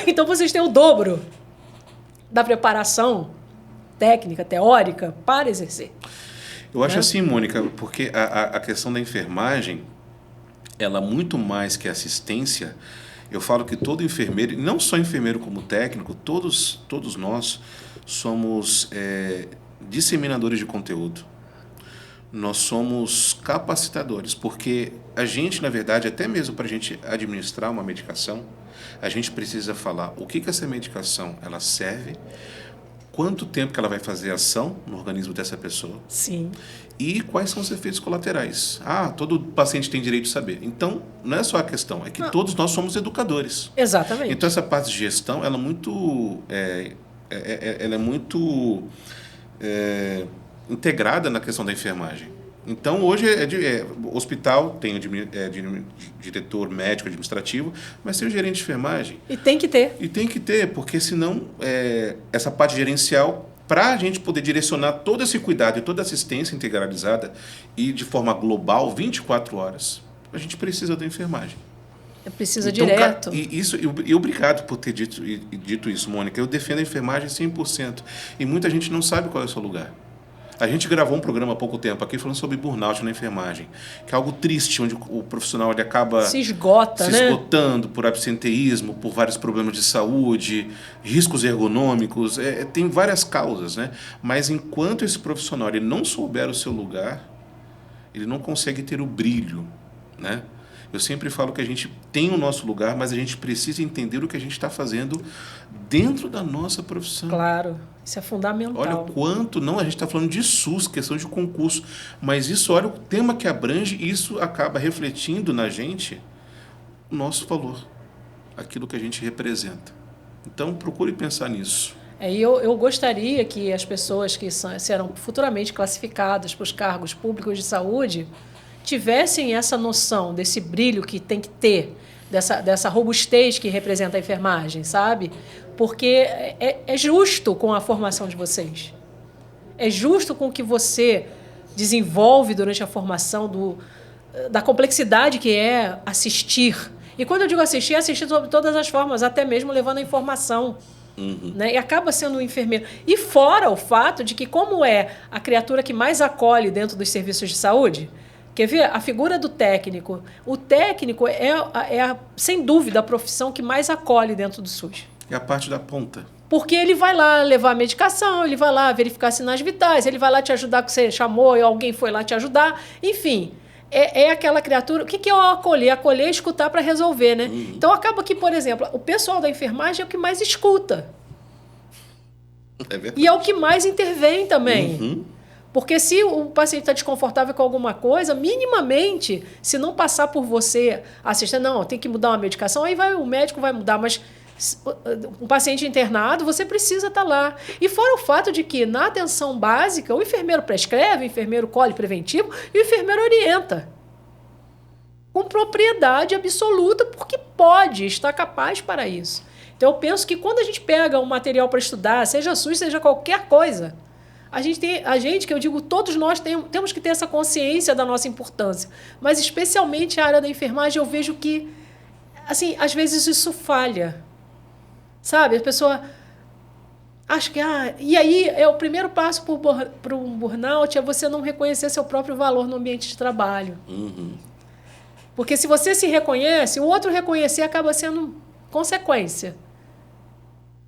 Então, vocês têm o dobro da preparação técnica, teórica, para exercer. Eu acho assim, Mônica, porque a questão da enfermagem, ela muito mais que assistência, eu falo que todo enfermeiro, e não só enfermeiro como técnico, todos nós somos disseminadores de conteúdo. Nós somos capacitadores, porque a gente, na verdade, até mesmo para a gente administrar uma medicação, a gente precisa falar o que essa medicação ela serve, quanto tempo que ela vai fazer ação no organismo dessa pessoa. Sim. E quais são os efeitos colaterais. Todo paciente tem direito de saber. Então, não é só a questão, é que todos nós somos educadores. Exatamente. Então, essa parte de gestão, ela é muito integrada na questão da enfermagem. Então, hoje, hospital tem o diretor médico administrativo, mas tem o gerente de enfermagem. E tem que ter. E tem que ter, porque senão essa parte gerencial, para a gente poder direcionar todo esse cuidado e toda a assistência integralizada e de forma global, 24 horas, a gente precisa da enfermagem. Precisa então, direto. E obrigado por ter dito isso, Mônica. Eu defendo a enfermagem 100%. E muita gente não sabe qual é o seu lugar. A gente gravou um programa há pouco tempo aqui falando sobre burnout na enfermagem, que é algo triste, onde o profissional ele acaba se esgotando por absenteísmo, por vários problemas de saúde, riscos ergonômicos, tem várias causas, né? Mas enquanto esse profissional ele não souber o seu lugar, ele não consegue ter o brilho, né? Eu sempre falo que a gente tem o nosso lugar, mas a gente precisa entender o que a gente está fazendo dentro da nossa profissão. Claro, isso é fundamental. Olha o quanto, não, a gente está falando de SUS, questão de concurso, mas isso, olha o tema que abrange, isso acaba refletindo na gente o nosso valor, aquilo que a gente representa. Então, procure pensar nisso. Eu gostaria que as pessoas que serão futuramente classificadas para os cargos públicos de saúde tivessem essa noção desse brilho que tem que ter, dessa robustez que representa a enfermagem, sabe? Porque é justo com a formação de vocês. É justo com o que você desenvolve durante a formação da complexidade que é assistir. E quando eu digo assistir, é assistir sobre todas as formas, até mesmo levando a informação. Né? E acaba sendo um enfermeiro. E fora o fato de que, como é a criatura que mais acolhe dentro dos serviços de saúde, quer ver? A figura do técnico. O técnico sem dúvida, a profissão que mais acolhe dentro do SUS. É a parte da ponta. Porque ele vai lá levar a medicação, ele vai lá verificar sinais vitais, ele vai lá te ajudar que você chamou e alguém foi lá te ajudar. Enfim, é aquela criatura... O que é o acolher? Acolher é escutar para resolver, né? Então, acaba que, por exemplo, o pessoal da enfermagem é o que mais escuta. É verdade. E é o que mais intervém também. Porque se o paciente está desconfortável com alguma coisa, minimamente, se não passar por você, assistir, não, tem que mudar uma medicação, aí o médico vai mudar, mas um paciente internado, você precisa estar lá. E fora o fato de que, na atenção básica, o enfermeiro prescreve, o enfermeiro colhe preventivo e o enfermeiro orienta. Com propriedade absoluta, porque pode, está capaz para isso. Então, eu penso que quando a gente pega um material para estudar, seja SUS, seja qualquer coisa, a gente, que eu digo, todos nós temos que ter essa consciência da nossa importância. Mas, especialmente a área da enfermagem, eu vejo que, assim, às vezes isso falha. Sabe? A pessoa acha que... e aí, o primeiro passo para um burnout é você não reconhecer seu próprio valor no ambiente de trabalho. Porque se você se reconhece, o outro reconhecer acaba sendo consequência.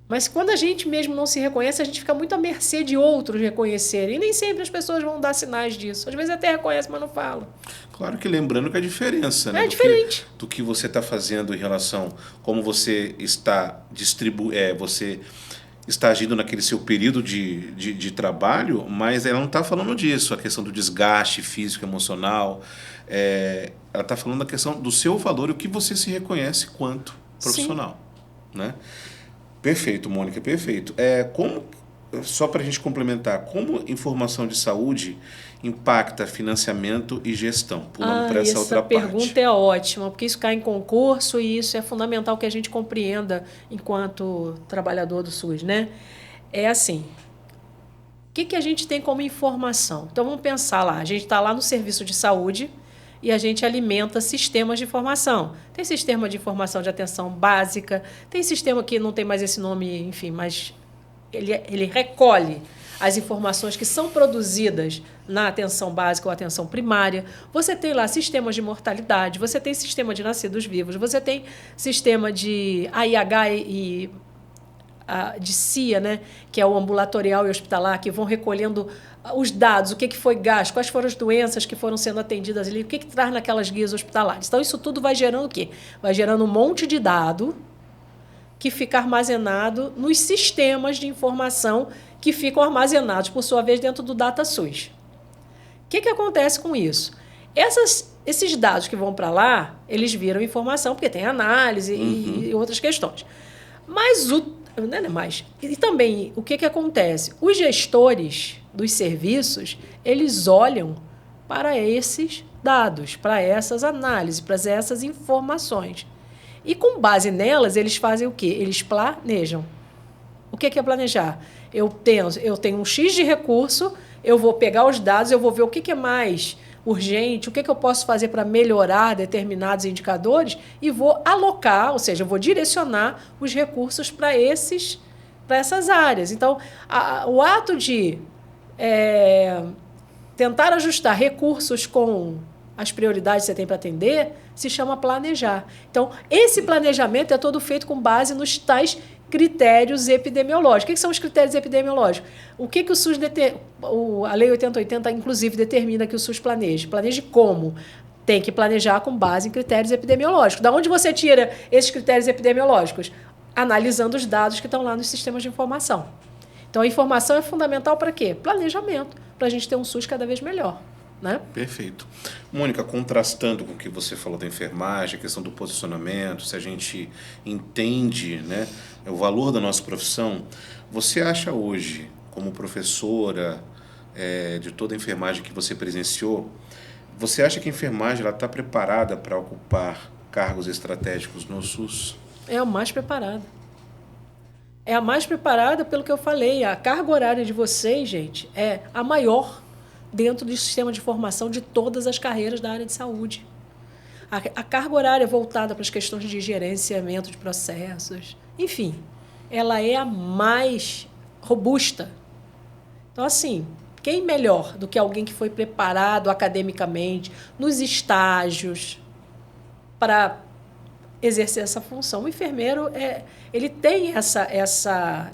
Mas quando a gente mesmo não se reconhece, a gente fica muito à mercê de outros reconhecerem. E nem sempre as pessoas vão dar sinais disso. Às vezes até reconhecem, mas não falam. Claro que lembrando que a diferença, né? É diferente. Do que você está fazendo em relação como você está você está agindo naquele seu período de trabalho, mas ela não está falando disso, a questão do desgaste físico, emocional. Ela está falando da questão do seu valor e o que você se reconhece quanto profissional. Né? Perfeito, Mônica, perfeito. Só para a gente complementar, como informação de saúde impacta financiamento e gestão? Pulando para essa outra parte. Essa pergunta é ótima, porque isso cai em concurso e isso é fundamental que a gente compreenda enquanto trabalhador do SUS, né? É assim, o que a gente tem como informação? Então, vamos pensar lá, a gente está lá no serviço de saúde e a gente alimenta sistemas de informação. Tem sistema de informação de atenção básica, tem sistema que não tem mais esse nome, enfim, mas ele recolhe as informações que são produzidas na atenção básica ou atenção primária. Você tem lá sistemas de mortalidade, você tem sistema de nascidos vivos, você tem sistema de AIH e de CIA, né, que é o ambulatorial e hospitalar, que vão recolhendo os dados, o que foi gasto, quais foram as doenças que foram sendo atendidas ali, o que traz naquelas guias hospitalares. Então, isso tudo vai gerando o quê? Vai gerando um monte de dado que fica armazenado nos sistemas de informação que ficam armazenados, por sua vez, dentro do DataSUS. O que acontece com isso? Esses dados que vão para lá, eles viram informação, porque tem análise e outras questões. E também, o que acontece? Os gestores dos serviços, eles olham para esses dados, para essas análises, para essas informações. E, com base nelas, eles fazem o quê? Eles planejam. O que é planejar? Eu tenho um X de recurso, eu vou pegar os dados, eu vou ver o que é mais urgente, o que eu posso fazer para melhorar determinados indicadores e vou alocar, ou seja, eu vou direcionar os recursos para essas áreas. Então, o ato de tentar ajustar recursos com as prioridades que você tem para atender se chama planejar. Então, esse planejamento é todo feito com base nos tais critérios epidemiológicos. O que são os critérios epidemiológicos? O que o SUS... A Lei 8080, inclusive, determina que o SUS planeje. Planeje como? Tem que planejar com base em critérios epidemiológicos. Da onde você tira esses critérios epidemiológicos? Analisando os dados que estão lá nos sistemas de informação. Então, a informação é fundamental para quê? Planejamento, para a gente ter um SUS cada vez melhor. né? Perfeito. Mônica, contrastando com o que você falou da enfermagem, a questão do posicionamento, se a gente entende, né, o valor da nossa profissão, você acha hoje, como professora de toda a enfermagem que você presenciou, você acha que a enfermagem está preparada para ocupar cargos estratégicos no SUS? É a mais preparada. É a mais preparada pelo que eu falei. A carga horária de vocês, gente, é a maior dentro do sistema de formação de todas as carreiras da área de saúde. A carga horária voltada para as questões de gerenciamento de processos, enfim, ela é a mais robusta. Então, assim, quem melhor do que alguém que foi preparado academicamente, nos estágios, para exercer essa função? O enfermeiro, ele tem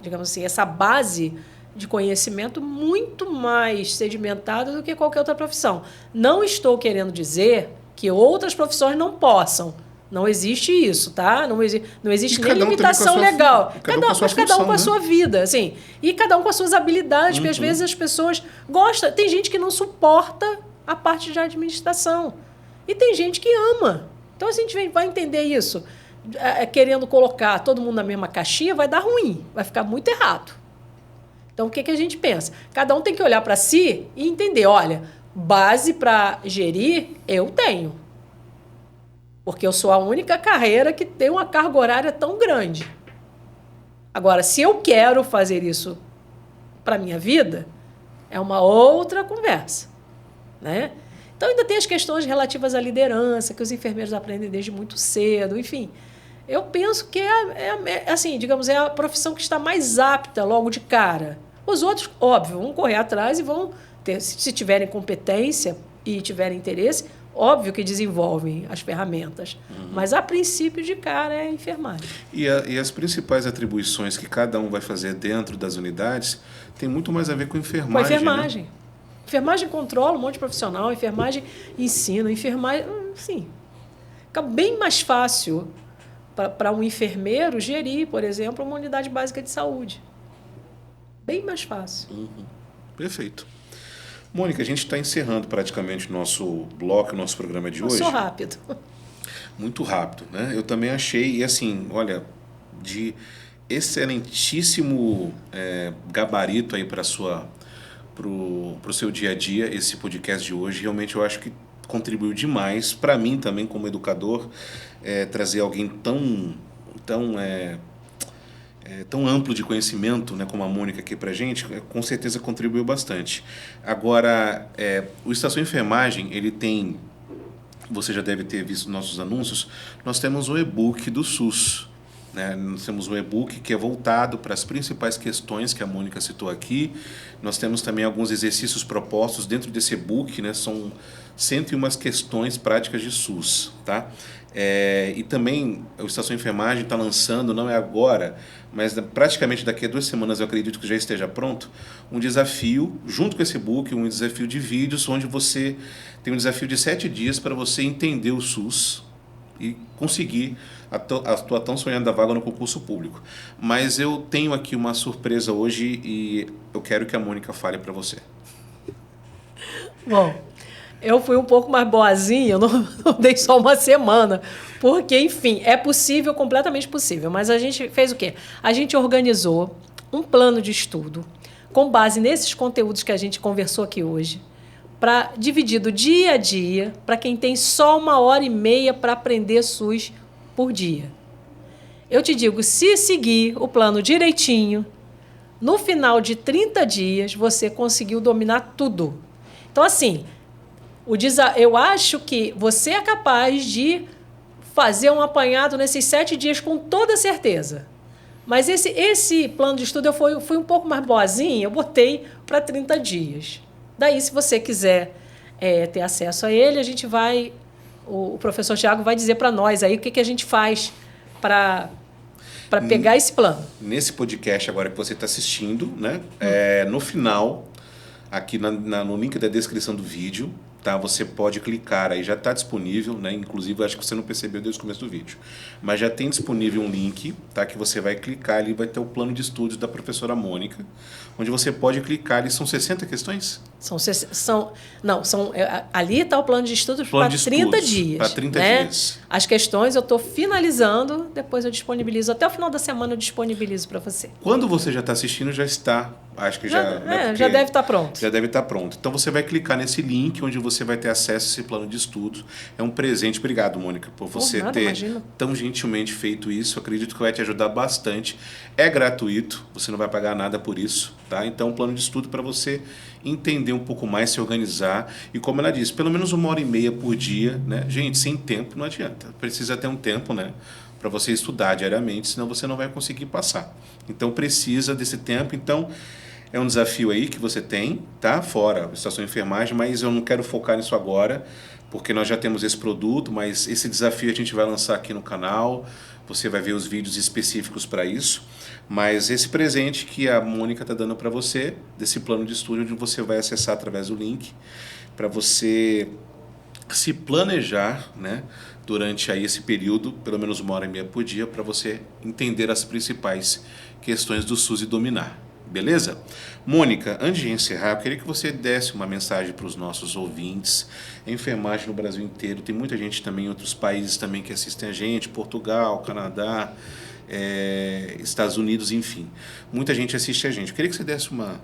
digamos assim, essa base de conhecimento muito mais sedimentada do que qualquer outra profissão. Não estou querendo dizer que outras profissões não possam. Não existe isso, tá? Não existe nem limitação legal. Cada um com a sua vida, assim. E cada um com as suas habilidades, porque às vezes as pessoas gostam. Tem gente que não suporta a parte de administração. E tem gente que ama. Então a gente vai entender isso. Querendo colocar todo mundo na mesma caixinha, vai dar ruim, vai ficar muito errado. Então, o que a gente pensa? Cada um tem que olhar para si e entender, olha, base para gerir eu tenho. Porque eu sou a única carreira que tem uma carga horária tão grande. Agora, se eu quero fazer isso para a minha vida, é uma outra conversa, né? Então, ainda tem as questões relativas à liderança, que os enfermeiros aprendem desde muito cedo, enfim. Eu penso que assim, digamos, é a profissão que está mais apta logo de cara. Os outros, óbvio, vão correr atrás e vão ter, se tiverem competência e tiverem interesse, óbvio que desenvolvem as ferramentas. Mas, a princípio, de cara, é a enfermagem. E as principais atribuições que cada um vai fazer dentro das unidades tem muito mais a ver com enfermagem. Com a enfermagem. Né? Enfermagem controla um monte de profissional, enfermagem ensina, enfermagem... Sim. Fica bem mais fácil para um enfermeiro gerir, por exemplo, uma unidade básica de saúde. Bem mais fácil. Perfeito. Mônica, a gente está encerrando praticamente o nosso bloco, o nosso programa de hoje. Passou rápido. Muito rápido, né? Eu também achei, e assim, olha, de excelentíssimo gabarito aí para o seu dia a dia, esse podcast de hoje. Realmente eu acho que contribuiu demais para mim também como educador, trazer alguém tão amplo de conhecimento, né, como a Mônica aqui para a gente, com certeza contribuiu bastante. Agora, o Estação Enfermagem, ele tem, você já deve ter visto nossos anúncios, nós temos um e-book do SUS. Né? Nós temos um e-book que é voltado para as principais questões que a Mônica citou aqui. Nós temos também alguns exercícios propostos dentro desse e-book, né? São 101 questões práticas de SUS. Tá? E também o Estação Enfermagem está lançando, não é agora, mas praticamente daqui a 2 semanas, eu acredito que já esteja pronto, um desafio, junto com esse e-book, um desafio de vídeos, onde você tem um desafio de 7 dias para você entender o SUS e conseguir a tua tão sonhada vaga no concurso público. Mas eu tenho aqui uma surpresa hoje e eu quero que a Mônica fale para você. Bom, eu fui um pouco mais boazinha, eu não dei só uma semana, porque, enfim, é possível, completamente possível. Mas a gente fez o quê? A gente organizou um plano de estudo com base nesses conteúdos que a gente conversou aqui hoje, dividido dia a dia, para quem tem só 1h30 para aprender SUS por dia. Eu te digo, se seguir o plano direitinho, no final de 30 dias, você conseguiu dominar tudo. Então, assim, eu acho que você é capaz de fazer um apanhado nesses 7 dias com toda certeza. Mas esse plano de estudo eu fui um pouco mais boazinha, eu botei para 30 dias. Daí, se você quiser ter acesso a ele, o professor Tiago vai dizer para nós aí o que a gente faz para pegar esse plano. Nesse podcast agora que você está assistindo, né, no final, aqui no link da descrição do vídeo, tá? Você pode clicar aí, já está disponível, né? Inclusive, acho que você não percebeu desde o começo do vídeo, mas já tem disponível um link, tá? Que você vai clicar ali, vai ter o plano de estudos da professora Mônica, onde você pode clicar ali, são 60 questões? Ali está o plano de estudos para 30 dias. Para 30 né? dias. As questões eu estou finalizando, depois eu disponibilizo. Até o final da semana eu disponibilizo para você. Quando você já está assistindo, já está. Acho que já. Já deve estar pronto. Já deve estar pronto. Então você vai clicar nesse link onde você vai ter acesso a esse plano de estudos. É um presente. Obrigado, Mônica, por você ter tão gentilmente feito isso. Acredito que vai te ajudar bastante. É gratuito, você não vai pagar nada por isso, tá? Então, um plano de estudo para você entender um pouco mais, se organizar. E como ela disse, pelo menos 1h30 por dia, né? Gente, sem tempo não adianta. Precisa ter um tempo, né? Para você estudar diariamente, senão você não vai conseguir passar. Então, precisa desse tempo. Então, é um desafio aí que você tem, tá? Fora a estação de enfermagem, mas eu não quero focar nisso agora, porque nós já temos esse produto, mas esse desafio a gente vai lançar aqui no canal. Você vai ver os vídeos específicos para isso. Mas esse presente que a Mônica está dando para você, desse plano de estudo, onde você vai acessar através do link, para você se planejar, né? Durante aí esse período, pelo menos 1h30 por dia, para você entender as principais questões do SUS e dominar. Beleza? Mônica, antes de encerrar, eu queria que você desse uma mensagem para os nossos ouvintes. A enfermagem no Brasil inteiro, tem muita gente também em outros países também que assistem a gente, Portugal, Canadá, Estados Unidos, enfim. Muita gente assiste a gente. Eu queria que você desse uma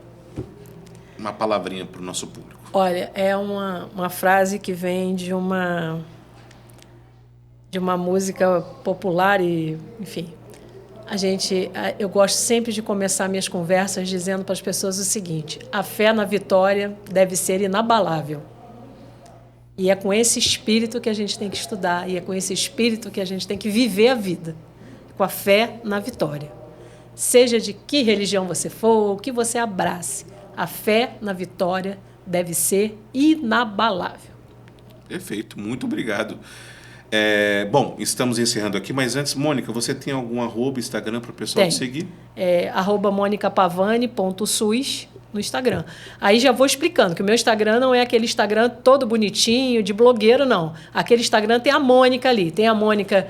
palavrinha para o nosso público. Olha, é uma frase que vem de uma música popular e, enfim... Eu gosto sempre de começar minhas conversas dizendo para as pessoas o seguinte: a fé na vitória deve ser inabalável. E é com esse espírito que a gente tem que estudar, e é com esse espírito que a gente tem que viver a vida, com a fé na vitória. Seja de que religião você for, o que você abrace, a fé na vitória deve ser inabalável. Perfeito, muito obrigado. Bom, estamos encerrando aqui, mas antes, Mônica, você tem algum Instagram para o pessoal te seguir? @monicapavani.sus no Instagram. Aí já vou explicando que o meu Instagram não é aquele Instagram todo bonitinho, de blogueiro, não. Aquele Instagram tem a Mônica ali, tem a Mônica...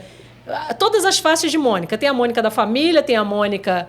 Todas as faces de Mônica. Tem a Mônica da família, tem a Mônica...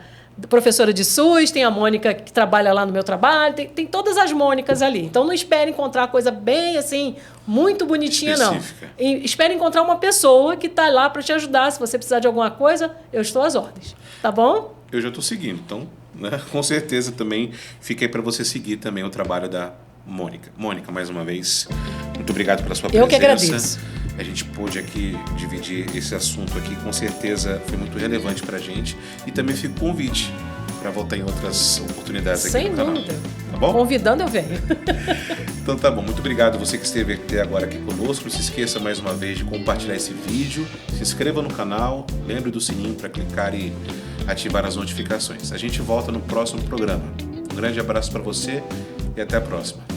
professora de SUS, tem a Mônica que trabalha lá no meu trabalho, tem todas as Mônicas ali. Então, não espere encontrar coisa bem, assim, muito bonitinha, específica. Não. Espere encontrar uma pessoa que está lá para te ajudar. Se você precisar de alguma coisa, eu estou às ordens. Tá bom? Eu já estou seguindo, então, né, com certeza também fica aí para você seguir também o trabalho da Mônica. Mônica, mais uma vez, muito obrigado pela sua presença. Eu que agradeço. A gente pôde aqui dividir esse assunto aqui, com certeza foi muito relevante para a gente. E também fica o convite para voltar em outras oportunidades aqui no canal. Sem dúvida. Tá bom? Convidando, eu venho. Então tá bom, muito obrigado você que esteve até agora aqui conosco. Não se esqueça mais uma vez de compartilhar esse vídeo, se inscreva no canal, lembre do sininho para clicar e ativar as notificações. A gente volta no próximo programa. Um grande abraço para você e até a próxima.